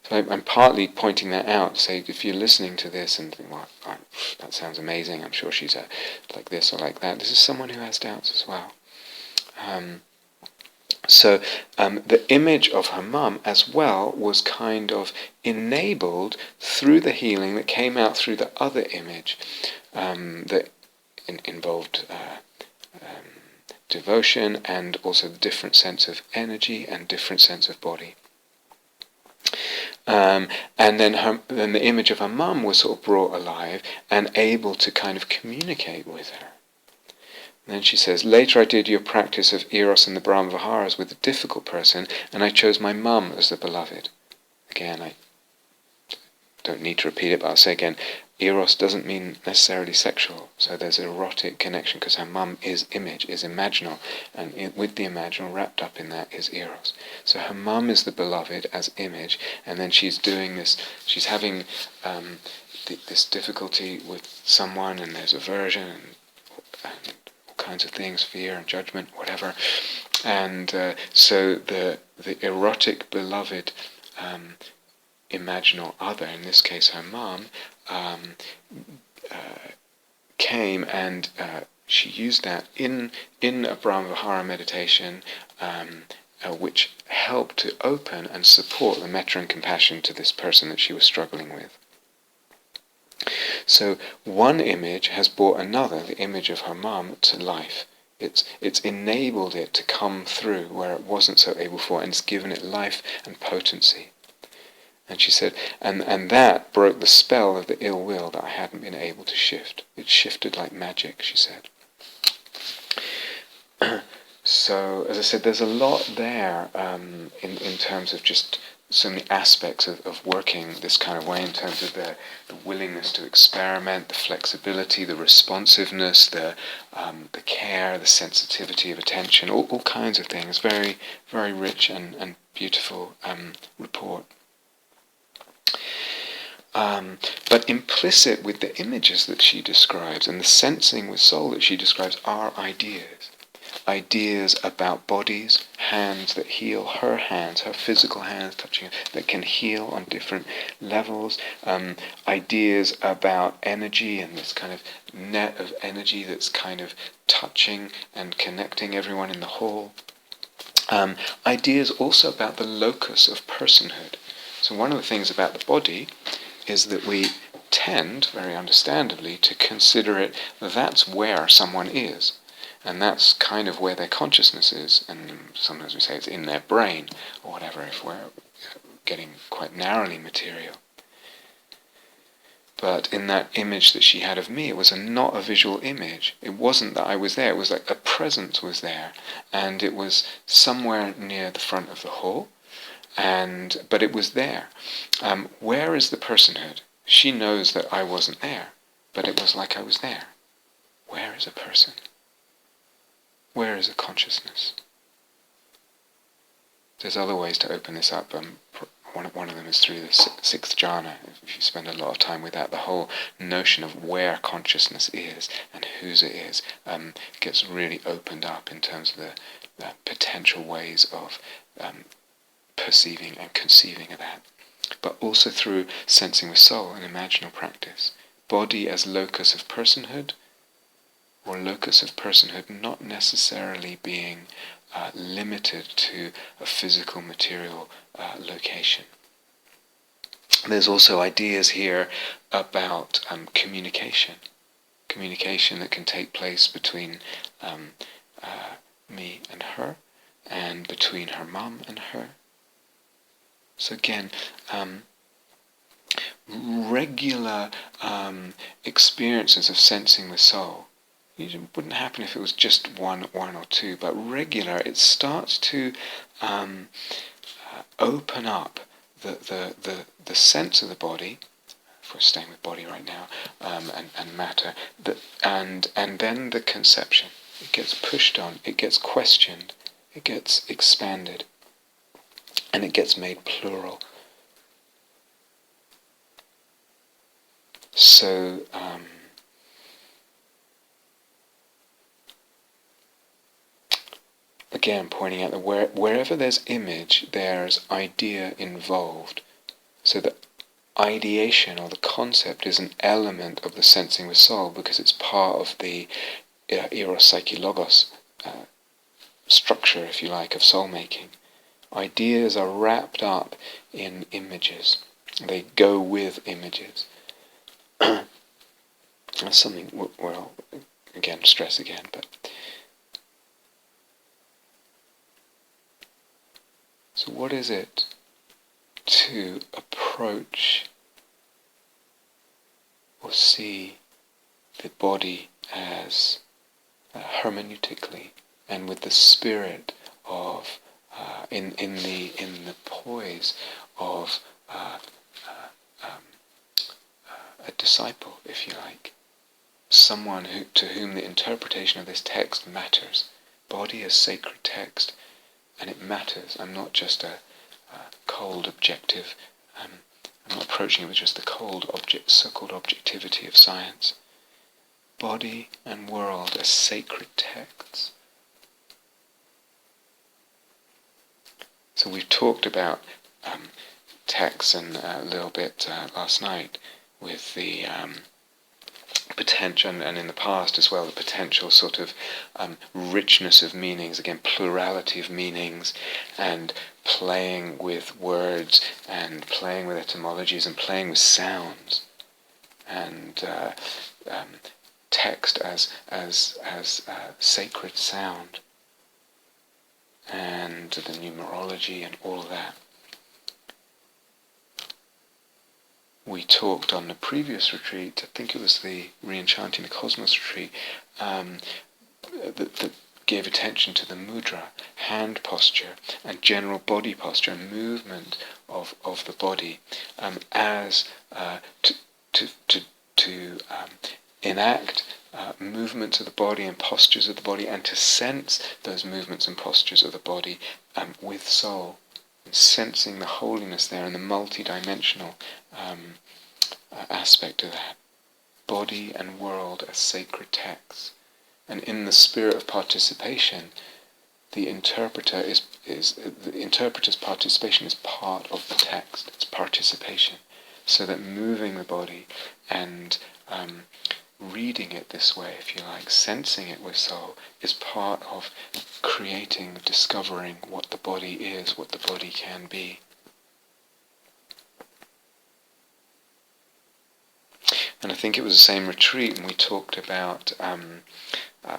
So I'm partly pointing that out to say, if you're listening to this and think, well, that sounds amazing, I'm sure she's like this or like that, this is someone who has doubts as well. So the image of her mum as well was kind of enabled through the healing that came out through the other image that involved devotion, and also the different sense of energy and different sense of body. And then the image of her mum was sort of brought alive and able to kind of communicate with her. And then she says, later I did your practice of Eros and the Brahmaviharas with a difficult person, and I chose my mum as the beloved. Again, I don't need to repeat it, but I'll say again, Eros doesn't mean necessarily sexual, so there's an erotic connection, because her mum is image, is imaginal, and with the imaginal wrapped up in that is Eros. So her mum is the beloved as image, and then she's doing this, she's having this difficulty with someone, and there's aversion, and all kinds of things, fear and judgment, whatever, and so the erotic beloved imaginal other, in this case her mum, came, and she used that in a Brahmavihara meditation, which helped to open and support the metta and compassion to this person that she was struggling with. So one image has brought another, the image of her mum, to life. It's enabled it to come through where it wasn't so able for, and it's given it life and potency. And she said, and that broke the spell of the ill will that I hadn't been able to shift. It shifted like magic, she said. So, as I said, there's a lot there in terms of just so many aspects of working this kind of way, in terms of the willingness to experiment, the flexibility, the responsiveness, the care, the sensitivity of attention, all kinds of things. Very, very rich and beautiful report. But implicit with the images that she describes and the sensing with soul that she describes are ideas. Ideas about bodies, hands that heal, her hands, her physical hands touching, that can heal on different levels. Ideas about energy and this kind of net of energy that's kind of touching and connecting everyone in the whole. Ideas also about the locus of personhood. So one of the things about the body is that we tend, very understandably, to consider it that's where someone is. And that's kind of where their consciousness is. And sometimes we say it's in their brain, or whatever, if we're getting quite narrowly material. But in that image that she had of me, it was not a visual image. It wasn't that I was there. It was like a presence was there. And it was somewhere near the front of the hall. But it was there. Where is the personhood? She knows that I wasn't there, but it was like I was there. Where is a person? Where is a consciousness? There's other ways to open this up. One of them is through the sixth jhana. If you spend a lot of time with that, the whole notion of where consciousness is and whose it is gets really opened up in terms of the potential ways of perceiving and conceiving of that. But also through sensing with soul and imaginal practice. Body as locus of personhood, or locus of personhood not necessarily being limited to a physical material location. There's also ideas here about communication. Communication that can take place between me and her, and between her mum and her. So again, regular experiences of sensing with soul. It wouldn't happen if it was just one or two, but regular, it starts to open up the sense of the body, if we're staying with body right now, and matter, and then the conception. It gets pushed on, it gets questioned, it gets expanded, and it gets made plural. So, again, pointing out that wherever there's image, there's idea involved. So the ideation or the concept is an element of the sensing with soul, because it's part of the eros psyche logos structure, if you like, of soulmaking. Ideas are wrapped up in images. They go with images. That's something we'll again stress again, but so what is it to approach or see the body as hermeneutically, and with the spirit of in the poise of a disciple, if you like, someone to whom the interpretation of this text matters. Body is sacred text, and it matters. I'm not just a cold objective. I'm not approaching it with just the cold so-called objectivity of science. Body and world are sacred texts. So we've talked about texts and a little bit last night with the potential, and in the past as well, the potential sort of richness of meanings, again, plurality of meanings, and playing with words, and playing with etymologies, and playing with sounds, and text as sacred sound, and the numerology and all that. We talked on the previous retreat, I think it was the Re-enchanting the Cosmos retreat, that gave attention to the mudra, hand posture, and general body posture, and movement of the body, as to enact movements of the body and postures of the body, and to sense those movements and postures of the body with soul, and sensing the holiness there and the multi-dimensional aspect of that. Body and world as sacred texts. And in the spirit of participation, the interpreter's participation is part of the text. It's participation. So that moving the body and reading it this way, if you like, sensing it with soul, is part of creating, discovering what the body is, what the body can be. And I think it was the same retreat, and we talked about,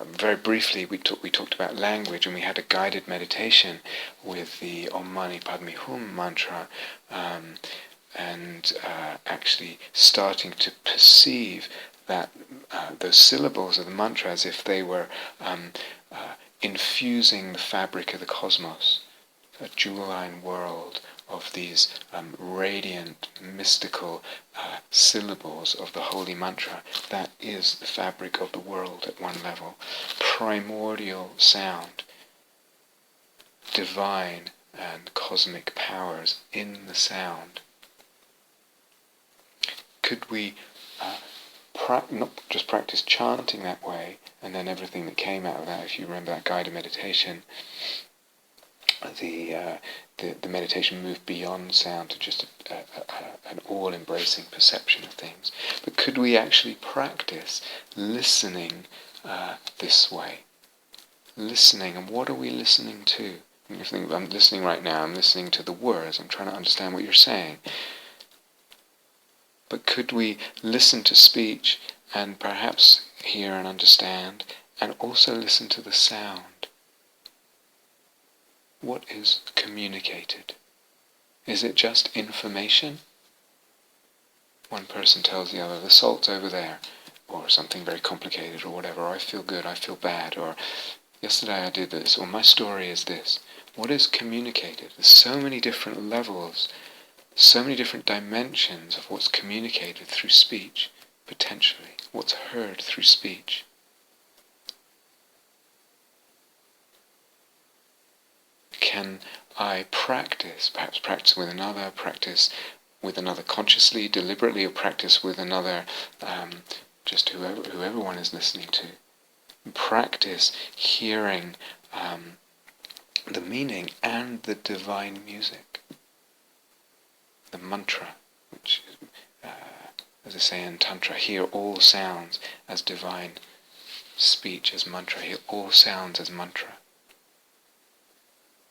very briefly, we talked about language, and we had a guided meditation with the Om Mani Padme Hum mantra, and actually starting to perceive that those syllables of the mantra as if they were infusing the fabric of the cosmos, a jewel-line world of these radiant, mystical syllables of the holy mantra. That is the fabric of the world at one level. Primordial sound, divine and cosmic powers in the sound. Could we not just practice chanting that way, and then everything that came out of that, if you remember that guided meditation, the meditation moved beyond sound to just an all-embracing perception of things. But could we actually practice listening this way? Listening, and what are we listening to? You think, I'm listening right now, I'm listening to the words, I'm trying to understand what you're saying. But could we listen to speech and perhaps hear and understand, and also listen to the sound? What is communicated? Is it just information? One person tells the other, the salt's over there, or something very complicated, or whatever, or I feel good, I feel bad, or yesterday I did this, or my story is this. What is communicated? There's so many different levels, so many different dimensions of what's communicated through speech, potentially, what's heard through speech. Can I practice, perhaps practice with another consciously, deliberately, or practice with another, just whoever one is listening to. Practice hearing the meaning and the divine music. The mantra, which, as I say in Tantra, hear all sounds as divine speech, as mantra, hear all sounds as mantra.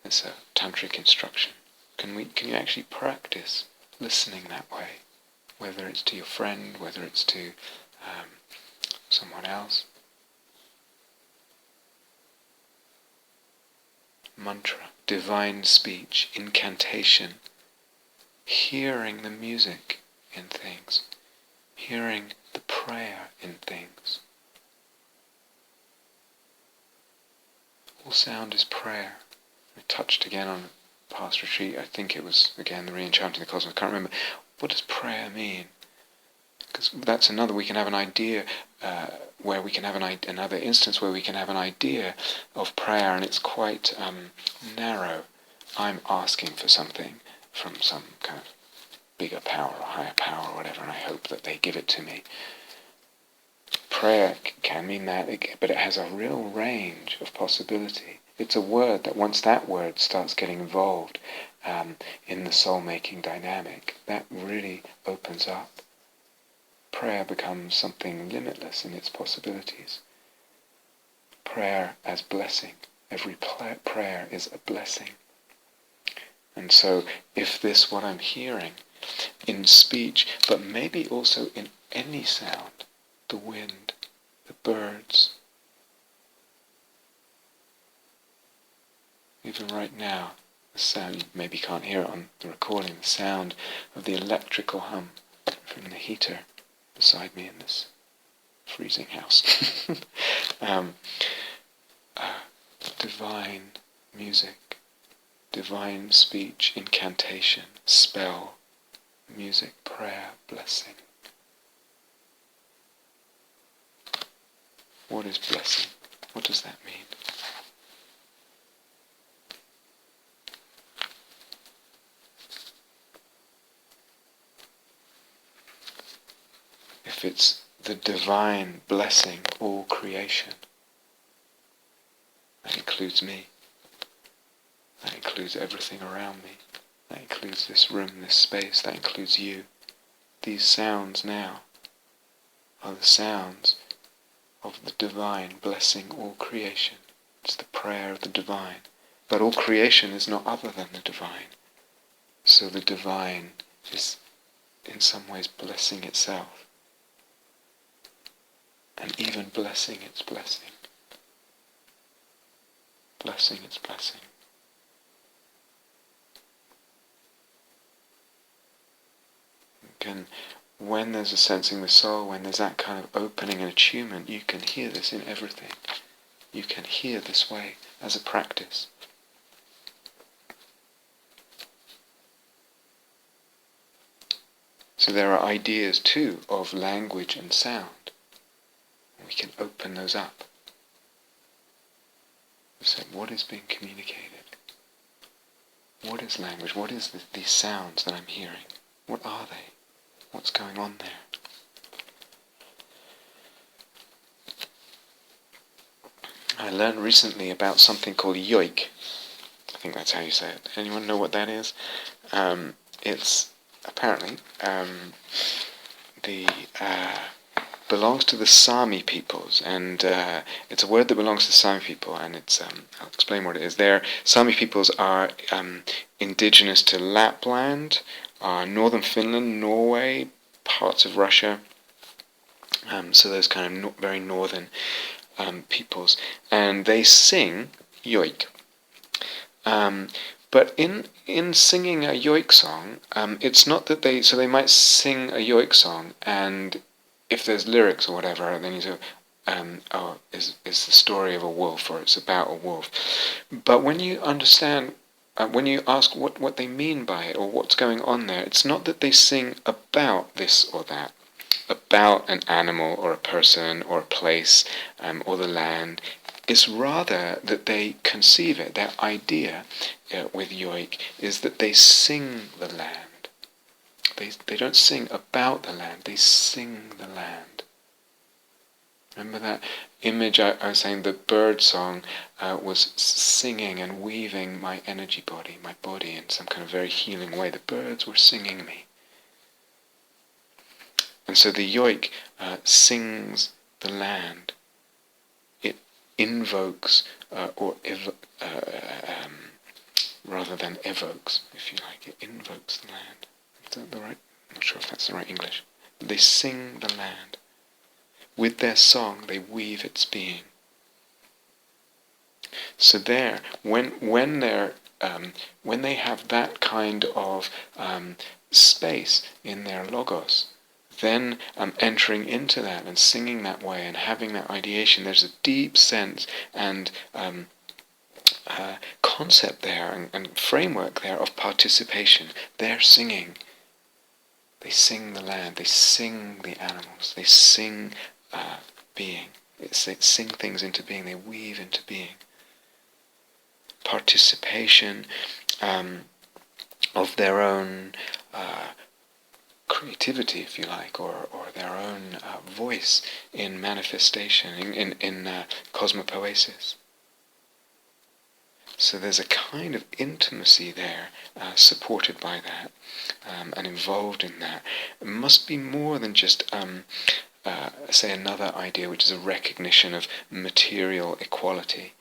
It's a tantric instruction. Can you actually practice listening that way? Whether it's to your friend, whether it's to someone else. Mantra, divine speech, incantation. Hearing the music in things. Hearing the prayer in things. All sound is prayer. I touched again on a past retreat, I think it was, again, the re-enchanting the cosmos, I can't remember. What does prayer mean? Because that's another, we can have an idea, where we can have another instance where we can have an idea of prayer, and it's quite narrow. I'm asking for something from some kind of bigger power or higher power or whatever, and I hope that they give it to me. Prayer can mean that, but it has a real range of possibility. It's a word that once that word starts getting involved in the soul-making dynamic, that really opens up. Prayer becomes something limitless in its possibilities. Prayer as blessing. Every prayer is a blessing. And so if this, what I'm hearing in speech, but maybe also in any sound, the wind, the birds, even right now, the sound, you maybe can't hear it on the recording, the sound of the electrical hum from the heater beside me in this freezing house. Divine music, divine speech, incantation, spell, music, prayer, blessing. What is blessing? What does that mean? If it's the divine blessing all creation, that includes me. That includes everything around me. That includes this room, this space. That includes you. These sounds now are the sounds of the divine blessing all creation. It's the prayer of the divine. But all creation is not other than the divine. So the divine is in some ways blessing itself. And even blessing its blessing. Blessing its blessing. When there's a sensing the soul, when there's that kind of opening and attunement, you can hear this in everything. You can hear this way as a practice. So there are ideas too of language and sound. We can open those up. So what is being communicated? What is language? What is these sounds that I'm hearing? What are they? What's going on there? I learned recently about something called yoik. I think that's how you say it. Anyone know what that is? It's apparently belongs to the Sami peoples, and it's a word that belongs to the Sami people, and it's I'll explain what it is. Sami peoples are indigenous to Lapland, northern Finland, Norway, parts of Russia. So those kind of very northern peoples, and they sing yoik. But in singing a yoik song, it's not that they might sing a yoik song, and if there's lyrics or whatever, then you say, is the story of a wolf, or it's about a wolf. But when you understand, when you ask what they mean by it, or what's going on there, it's not that they sing about this or that, about an animal or a person or a place or the land. It's rather that they conceive it. Their idea with yoik is that they sing the land. They don't sing about the land, they sing the land. Remember that image I was saying, the bird song was singing and weaving my energy body, my body in some kind of very healing way. The birds were singing me. And so the yoik sings the land. It invokes, rather than evokes, if you like. It invokes the land. Is that the right? I'm not sure if that's the right English. They sing the land. With their song, they weave its being. So there, when they have that kind of space in their logos, then entering into that and singing that way and having that ideation, there's a deep sense and concept there and framework there of participation. They're singing. They sing the land, they sing the animals, they sing being. They sing things into being, they weave into being. Participation of their own creativity, if you like, or their own voice in manifestation, in cosmopoesis. So there's a kind of intimacy there, supported by that, and involved in that. It must be more than just, say, another idea, which is a recognition of material equality.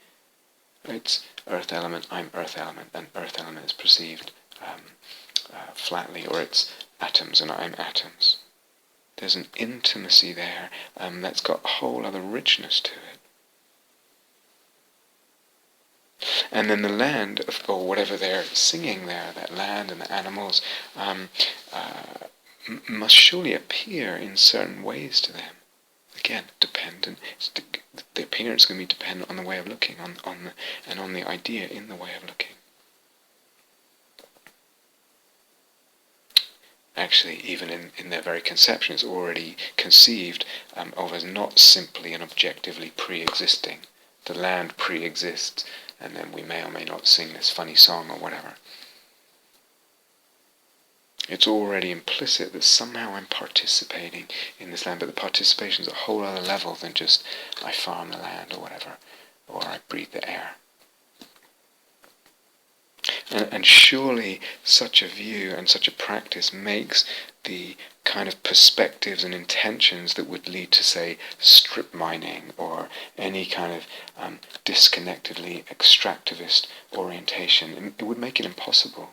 It's earth element, I'm earth element, and earth element is perceived flatly, or it's atoms and I'm atoms. There's an intimacy there that's got a whole other richness to it. And then the land, or whatever they're singing there, that land and the animals, must surely appear in certain ways to them. Again, dependent. The appearance is going to be dependent on the way of looking, on the idea in the way of looking. Actually, even in their very conception, it's already conceived of as not simply and objectively pre-existing. The land pre-exists, and then we may or may not sing this funny song or whatever. It's already implicit that somehow I'm participating in this land, but the participation is a whole other level than just I farm the land or whatever, or I breathe the air. And surely such a view and such a practice makes the kind of perspectives and intentions that would lead to, say, strip mining or any kind of disconnectedly extractivist orientation, it would make it impossible.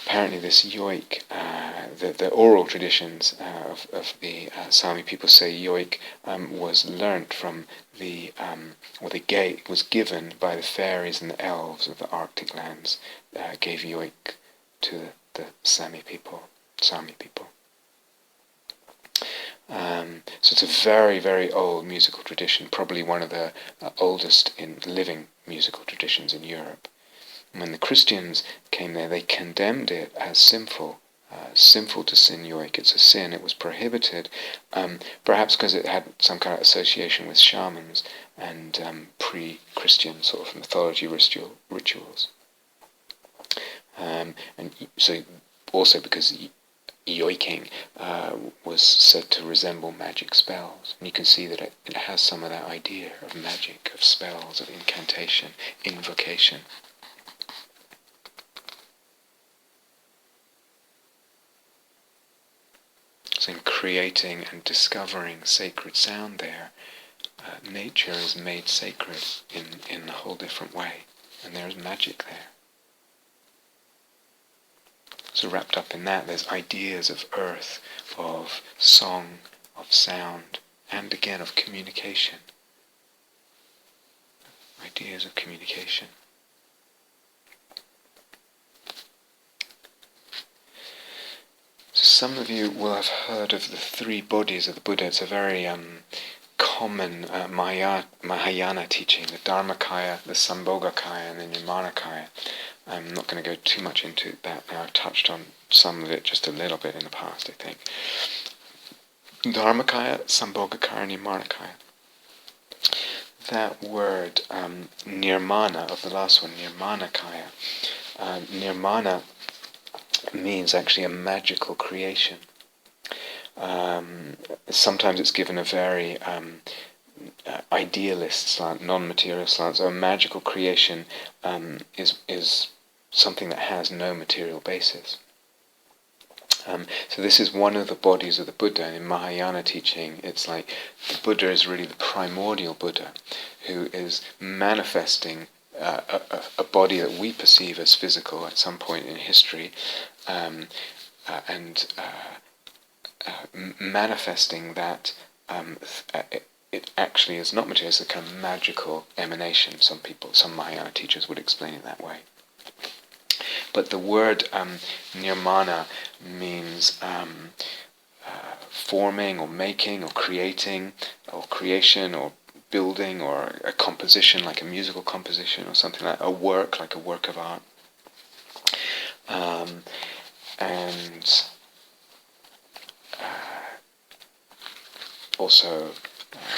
Apparently this yoik, the oral traditions of the Sami people say yoik was learnt from was given by the fairies and the elves of the Arctic lands, gave yoik to the Sami people. So it's a very, very old musical tradition, probably one of the oldest in living musical traditions in Europe. When the Christians came there, they condemned it as sinful to sing yoik. It's a sin. It was prohibited, perhaps because it had some kind of association with shamans and pre-Christian sort of mythology rituals. And so also because yoiking was said to resemble magic spells. And you can see that it has some of that idea of magic, of spells, of incantation, invocation. So in creating and discovering sacred sound there, nature is made sacred in a whole different way, and there's magic there. So wrapped up in that, there's ideas of earth, of song, of sound, and again of communication. Ideas of communication. So some of you will have heard of the three bodies of the Buddha. It's a very common mahayana teaching, the dharmakaya, the sambhogakaya, and the nirmanakaya. I'm not going to go too much into that now. I've touched on some of it just a little bit in the past, I think. Dharmakaya, sambhogakaya, and nirmanakaya. That word, nirmana, of the last one, nirmanakaya, nirmana means actually a magical creation. Sometimes it's given a very idealist slant, non-material slant. So a magical creation is something that has no material basis. So this is one of the bodies of the Buddha, and in Mahayana teaching it's like the Buddha is really the primordial Buddha who is manifesting a body that we perceive as physical at some point in history, and manifesting that it actually is not material. It's a kind of magical emanation. Some Mahayana teachers would explain it that way. But the word nirmana means forming or making or creating or creation or building or a composition like a musical composition or something like a work like a work of art. And also,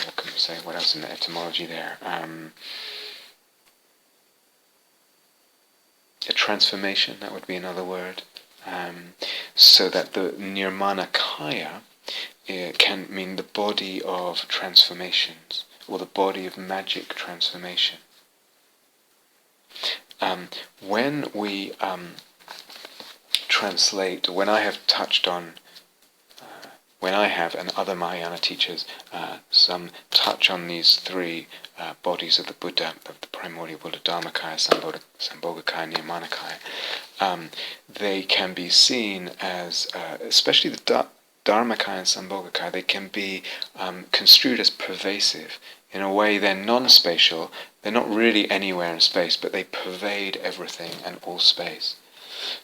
what can we say? What else in the etymology there? A transformation, that would be another word. So that the nirmanakaya can mean the body of transformations, or the body of magic transformation. When we translate, when I have touched on, when I have and other Mahayana teachers, some touch on these three bodies of the Buddha, of the primordial Buddha, dharmakaya, sambhogakaya, nirmanakaya, they can be seen as, especially the dharmakaya and sambhogakaya, they can be construed as pervasive. In a way, they're non-spatial, they're not really anywhere in space, but they pervade everything and all space.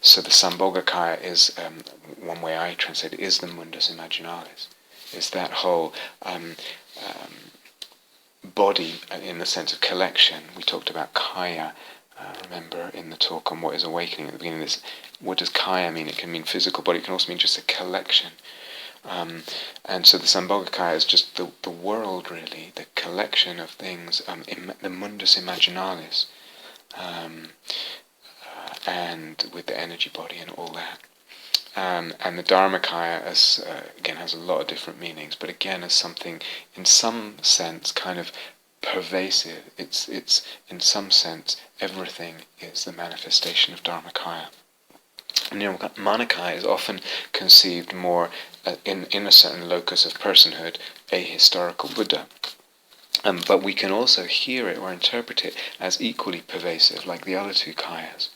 So the sambhogakaya is, one way I translate it, is the mundus imaginalis. Is that whole body in the sense of collection. We talked about kaya, remember, in the talk on what is awakening at the beginning of this. What does kaya mean? It can mean physical body, it can also mean just a collection. And so the sambhogakaya is just the world, really, the collection of things, the mundus imaginalis. And with the energy body and all that. And the dharmakaya, again, has a lot of different meanings, but again as something, in some sense, kind of pervasive. It's in some sense, everything is the manifestation of dharmakaya. Nirmanakaya is often conceived more in a certain locus of personhood, a historical Buddha. But we can also hear it or interpret it as equally pervasive, like the other two kayas.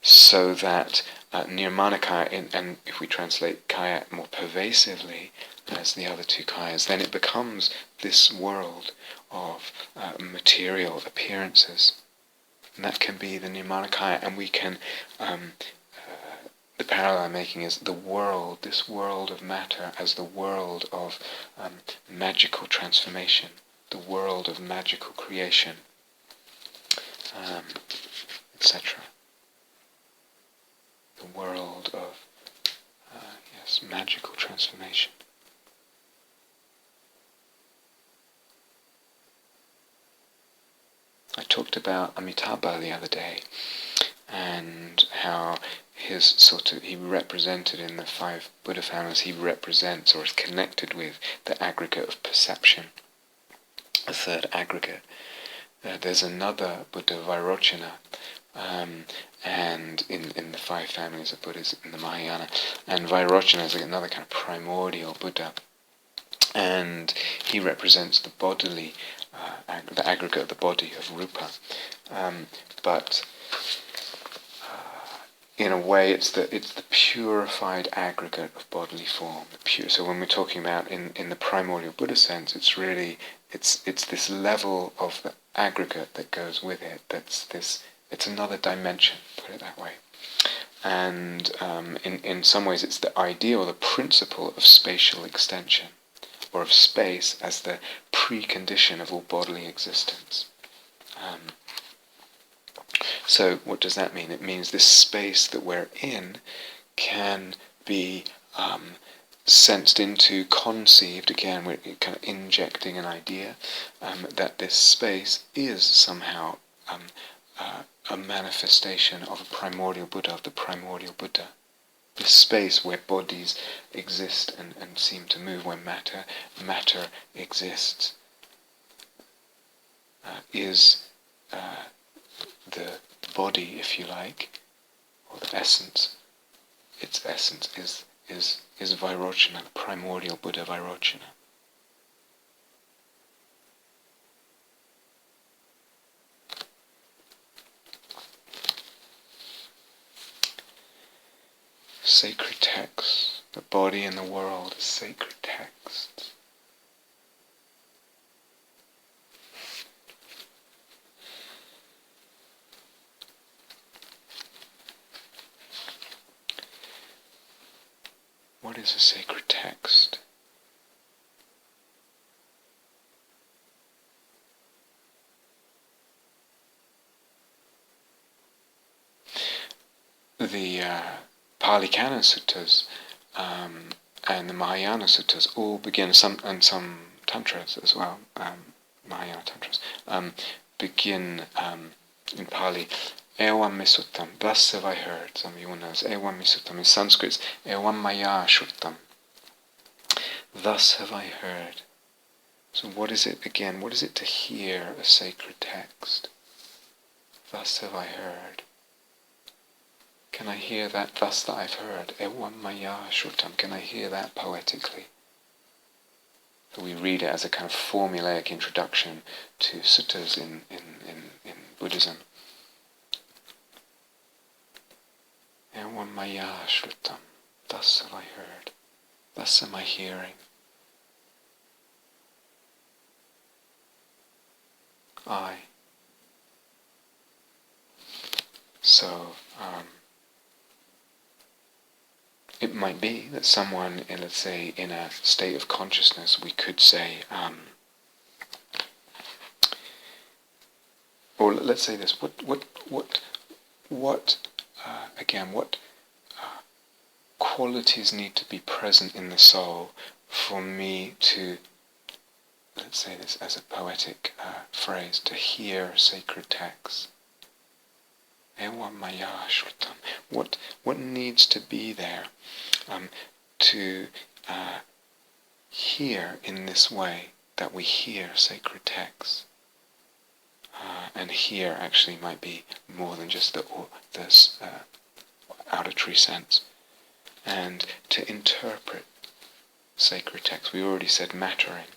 So that nirmanakaya, and if we translate kaya more pervasively as the other two kayas, then it becomes this world of material appearances. And that can be the nirmanakaya, and we can, the parallel I'm making is the world, this world of matter as the world of magical transformation, the world of magical creation, etc. The world of, magical transformation. I talked about Amitabha the other day, and how he represented in the 5 Buddha families, he represents or is connected with the aggregate of perception, a third aggregate. There's another Buddha, Vairochana, and in the 5 families of Buddhas in the Mahayana, and Vairochana is another kind of primordial Buddha, and he represents the bodily, the aggregate of the body of Rupa, but in a way it's the purified aggregate of bodily form. So when we're talking about in the primordial Buddha sense, it's really it's this level of the aggregate that goes with it. It's another dimension, put it that way. And in some ways it's the idea or the principle of spatial extension, or of space as the precondition of all bodily existence. So what does that mean? It means this space that we're in can be sensed into, conceived, again, we're kind of injecting an idea that this space is somehow a manifestation of a primordial Buddha, of the primordial Buddha. This space where bodies exist and seem to move, where matter exists, is the body, if you like, or the essence. Its essence is Vairochana, the primordial Buddha Vairochana. Sacred texts. The body and the world is sacred texts. What is a sacred text? The Pali Canon suttas and the Mahayana suttas all begin, and some tantras as well, Mahayana tantras, begin in Pali, Evam me suttam, thus have I heard. Some of you will know this. Evam me suttam. In Sanskrit, it's Evam maya shruttam. Thus have I heard. So what is it again? What is it to hear a sacred text? Thus have I heard. Can I hear that thus that I've heard? Evam maya shruttam. Can I hear that poetically? So we read it as a kind of formulaic introduction to suttas in Buddhism. Evam maya shruttam. Thus have I heard. Thus am I hearing. I. So, it might be that someone, let's say, in a state of consciousness, we could say, or let's say this: what qualities need to be present in the soul for me to, let's say this as a poetic phrase, to hear sacred texts? Evam maya shrutam. What needs to be there to hear in this way that we hear sacred texts? And hear actually might be more than just the auditory sense. And to interpret sacred texts, we already said mattering.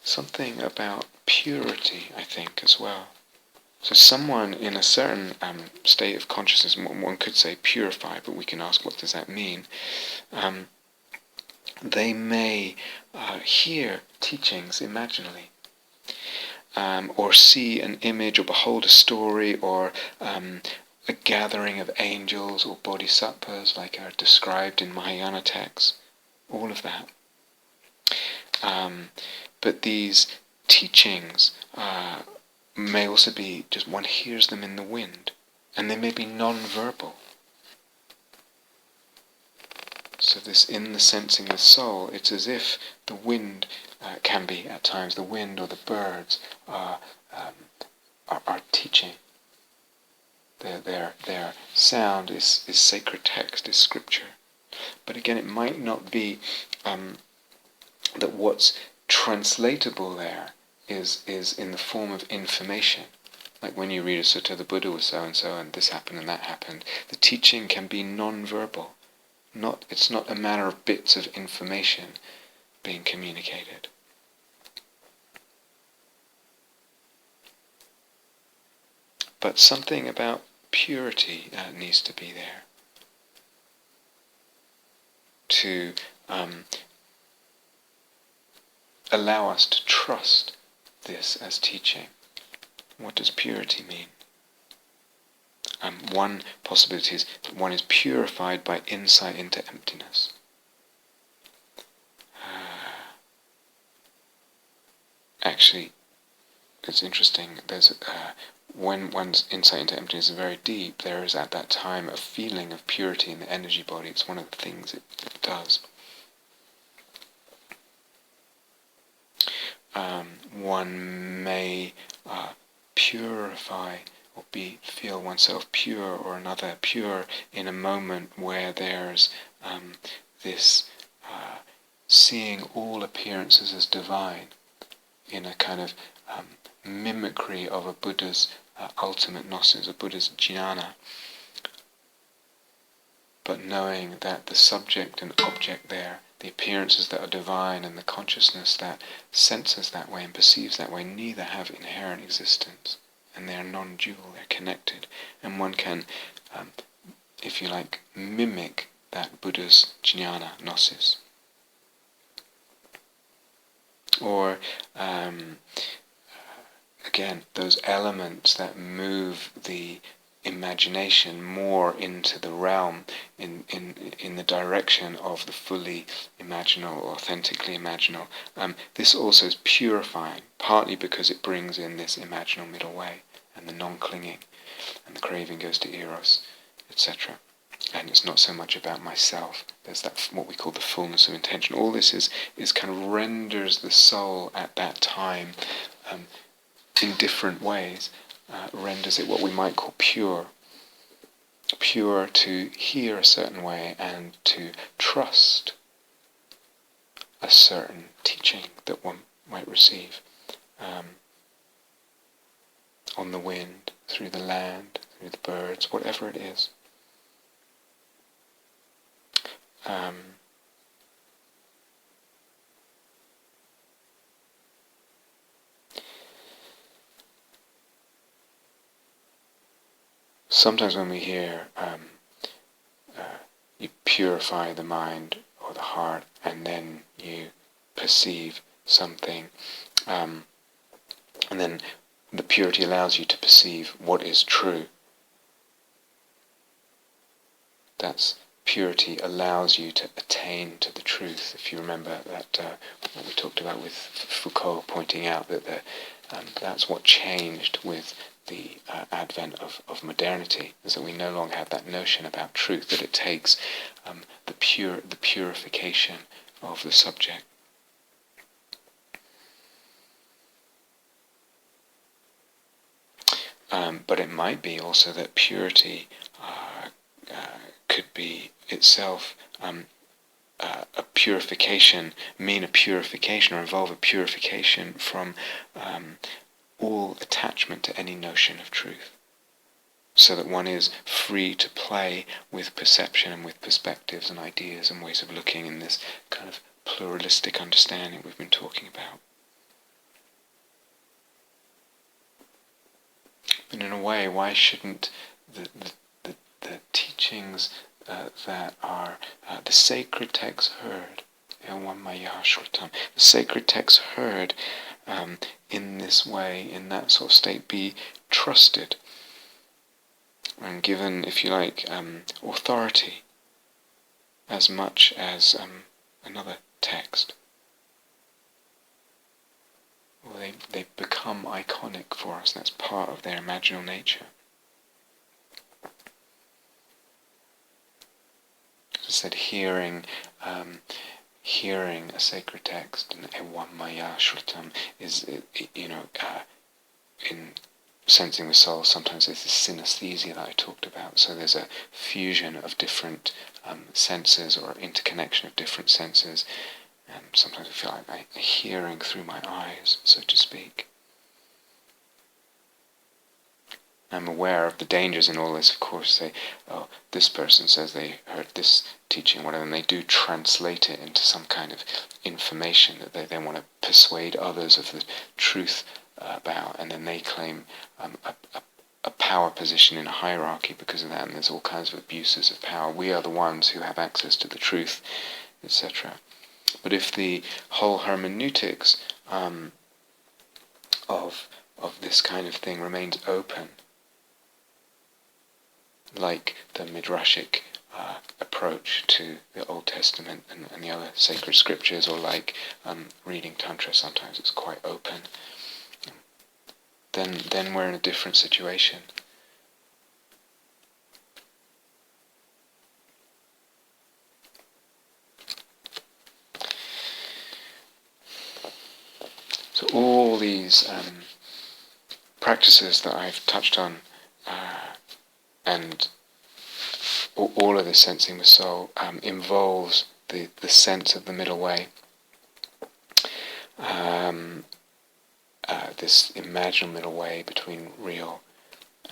Something about purity, I think, as well. So someone in a certain state of consciousness, one could say purified, but we can ask, what does that mean? They may hear teachings imaginally, or see an image, or behold a story, or a gathering of angels or bodhisattvas, like are described in Mahayana texts. All of that. But these teachings may also be just one hears them in the wind, and they may be non-verbal. So this, in the sensing of soul, it's as if the wind can be at times, the wind or the birds are teaching. Their sound is sacred text, is scripture. But again, it might not be that what's translatable there is in the form of information. Like when you read a sutta, the Buddha was so and so, and this happened and that happened. The teaching can be non-verbal. It's not a matter of bits of information being communicated. But something about purity needs to be there. To allow us to trust this as teaching. What does purity mean? One possibility is one is purified by insight into emptiness. Actually, it's interesting. There's when one's insight into emptiness is very deep, there is at that time a feeling of purity in the energy body. It's one of the things it does. One may purify or feel oneself pure or another pure in a moment where there's this seeing all appearances as divine, in a kind of mimicry of a Buddha's ultimate gnosis, a Buddha's jnana, but knowing that the subject and object there, the appearances that are divine and the consciousness that senses that way and perceives that way, neither have inherent existence, and they are non-dual, they're connected, and one can, if you like, mimic that Buddha's jnana, gnosis. Or, again, those elements that move the imagination more into the realm, in the direction of the fully imaginal, authentically imaginal. This also is purifying, partly because it brings in this imaginal middle way and the non-clinging, and the craving goes to eros, etc. And it's not so much about myself. There's that, what we call the fullness of intention. All this is kind of renders the soul at that time in different ways, renders it what we might call pure. Pure to hear a certain way and to trust a certain teaching that one might receive, on the wind, through the land, through the birds, whatever it is. Sometimes when we hear you purify the mind or the heart and then you perceive something, and then the purity allows you to perceive what is true. That's purity allows you to attain to the truth. If you remember that, what we talked about with Foucault pointing out that that's what changed with the advent of modernity, is that we no longer have that notion about truth, that it takes the purification of the subject. But it might be also that purity could be itself a purification, mean a purification, or involve a purification from all attachment to any notion of truth, so that one is free to play with perception and with perspectives and ideas and ways of looking in this kind of pluralistic understanding we've been talking about. And in a way, why shouldn't the teachings that are the sacred texts heard, the sacred texts heard in this way, in that sort of state, be trusted and given, if you like, authority as much as another text? Well, they become iconic for us. That's part of their imaginal nature. As I said, hearing a sacred text, and evam maya shrutam, is, in sensing the soul, sometimes there's this synesthesia that I talked about. So there's a fusion of different senses, or interconnection of different senses. And sometimes I feel like I'm hearing through my eyes, so to speak. I'm aware of the dangers in all this. Of course, this person says they heard this teaching, whatever, and they do translate it into some kind of information that they then want to persuade others of the truth about, and then they claim a power position in a hierarchy because of that, and there's all kinds of abuses of power. We are the ones who have access to the truth, etc. But if the whole hermeneutics of this kind of thing remains open, like the midrashic approach to the Old Testament and the other sacred scriptures, or like reading Tantra, sometimes it's quite open, then we're in a different situation. So all these practices that I've touched on, and all of this sensing the soul, involves the sense of the middle way, this imaginal middle way between real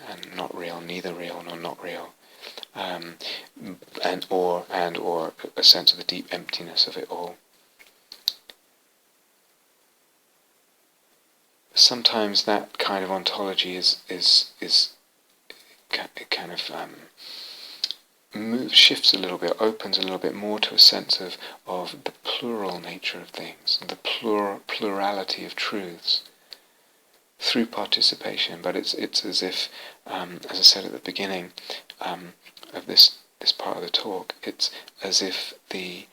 and not real, neither real nor not real, and or a sense of the deep emptiness of it all. Sometimes that kind of ontology is kind of shifts a little bit, opens a little bit more to a sense of the plural nature of things, the plurality of truths. through participation. But it's as if, as I said at the beginning of this part of the talk, it's as if the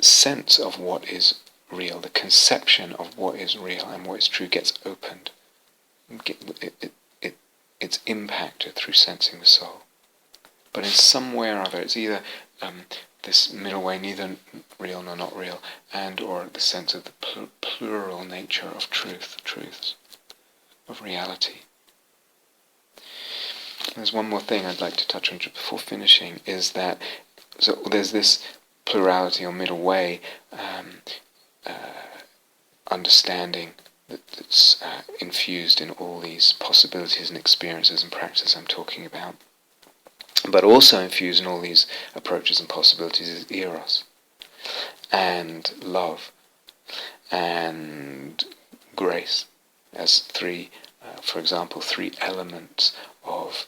sense of what is real, the conception of what is real and what is true gets opened. It's impacted through sensing the soul. But in some way or other, it's either this middle way, neither real nor not real, and or the sense of the plural nature of truths, of reality. There's one more thing I'd like to touch on before finishing, is that so there's this plurality or middle way understanding that's infused in all these possibilities and experiences and practices I'm talking about. But also infused in all these approaches and possibilities is eros, and love, and grace, as three, for example, three elements of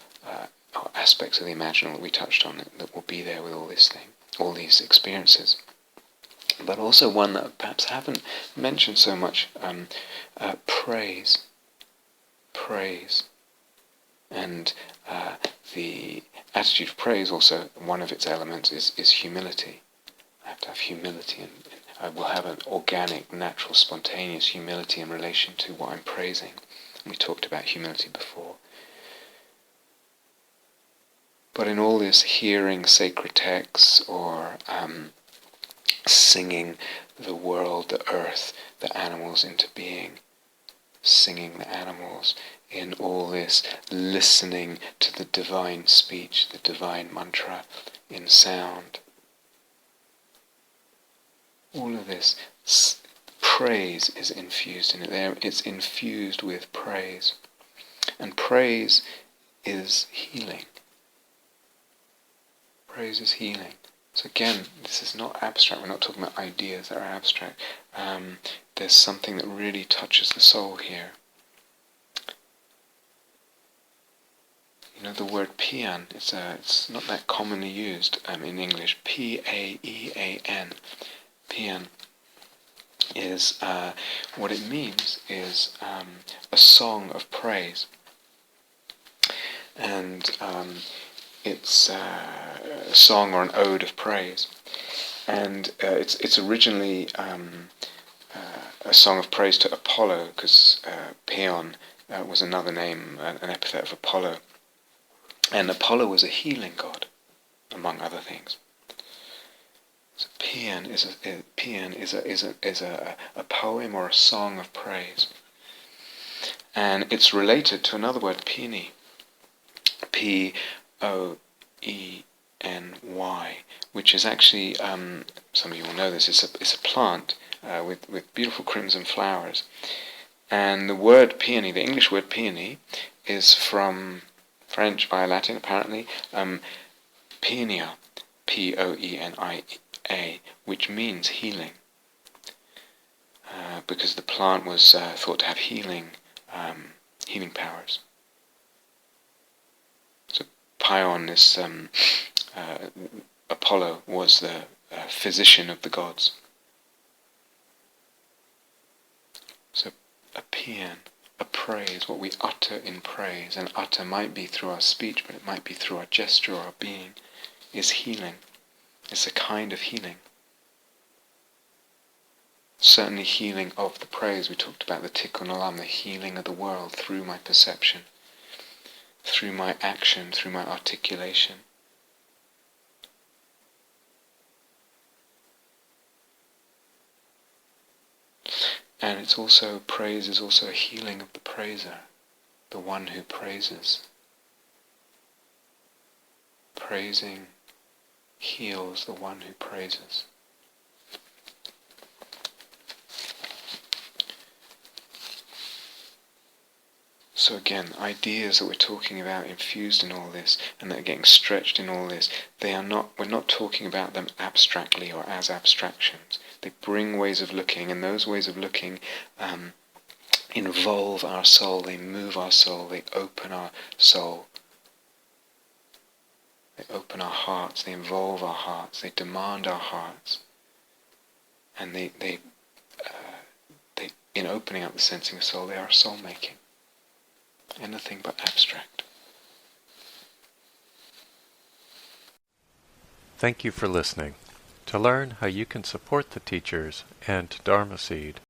aspects of the imaginal that we touched on that will be there with all these experiences. But also one that perhaps I haven't mentioned so much, praise. And the attitude of praise also, one of its elements is humility. I have to have humility, and I will have an organic, natural, spontaneous humility in relation to what I'm praising. We talked about humility before. But in all this, hearing sacred texts or singing the world, the earth, the animals into being, singing the animals, in all this, listening to the divine speech, the divine mantra in sound. All of this, praise is infused in it. It's infused with praise. And praise is healing. Praise is healing. So again, this is not abstract. We're not talking about ideas that are abstract. There's something that really touches the soul here. You know, the word pian, it's not that commonly used in English. P-A-E-A-N. Pian is, what it means is a song of praise. And it's a song or an ode of praise. And it's originally a song of praise to Apollo, because Paeon was another name, an epithet of Apollo. And Apollo was a healing god, among other things. So Paeon is a poem or a song of praise. And it's related to another word, peony. P-O-E-N-Y, which is actually, some of you will know this, it's a plant with beautiful crimson flowers. And the word peony, the English word peony, is from French via Latin, apparently, poenia, P-O-E-N-I-A, which means healing. Because the plant was thought to have healing powers. So Paeon, this Apollo, was the physician of the gods. So a paean, a praise, what we utter in praise, and utter might be through our speech, but it might be through our gesture or our being, is healing. It's a kind of healing. Certainly healing of the praise. We talked about the tikkun olam, the healing of the world through my perception, through my action, through my articulation. And it's also, praise is also a healing of the praiser, the one who praises. Praising heals the one who praises. So again, ideas that we're talking about infused in all this, and that are getting stretched in all this, we're not talking about them abstractly or as abstractions. They bring ways of looking, and those ways of looking involve our soul, they move our soul, they open our soul. They open our hearts, they involve our hearts, they demand our hearts. And they in opening up the sensing of soul, they are soul-making. Anything but abstract. Thank you for listening. To learn how you can support the teachers and Dharma Seed,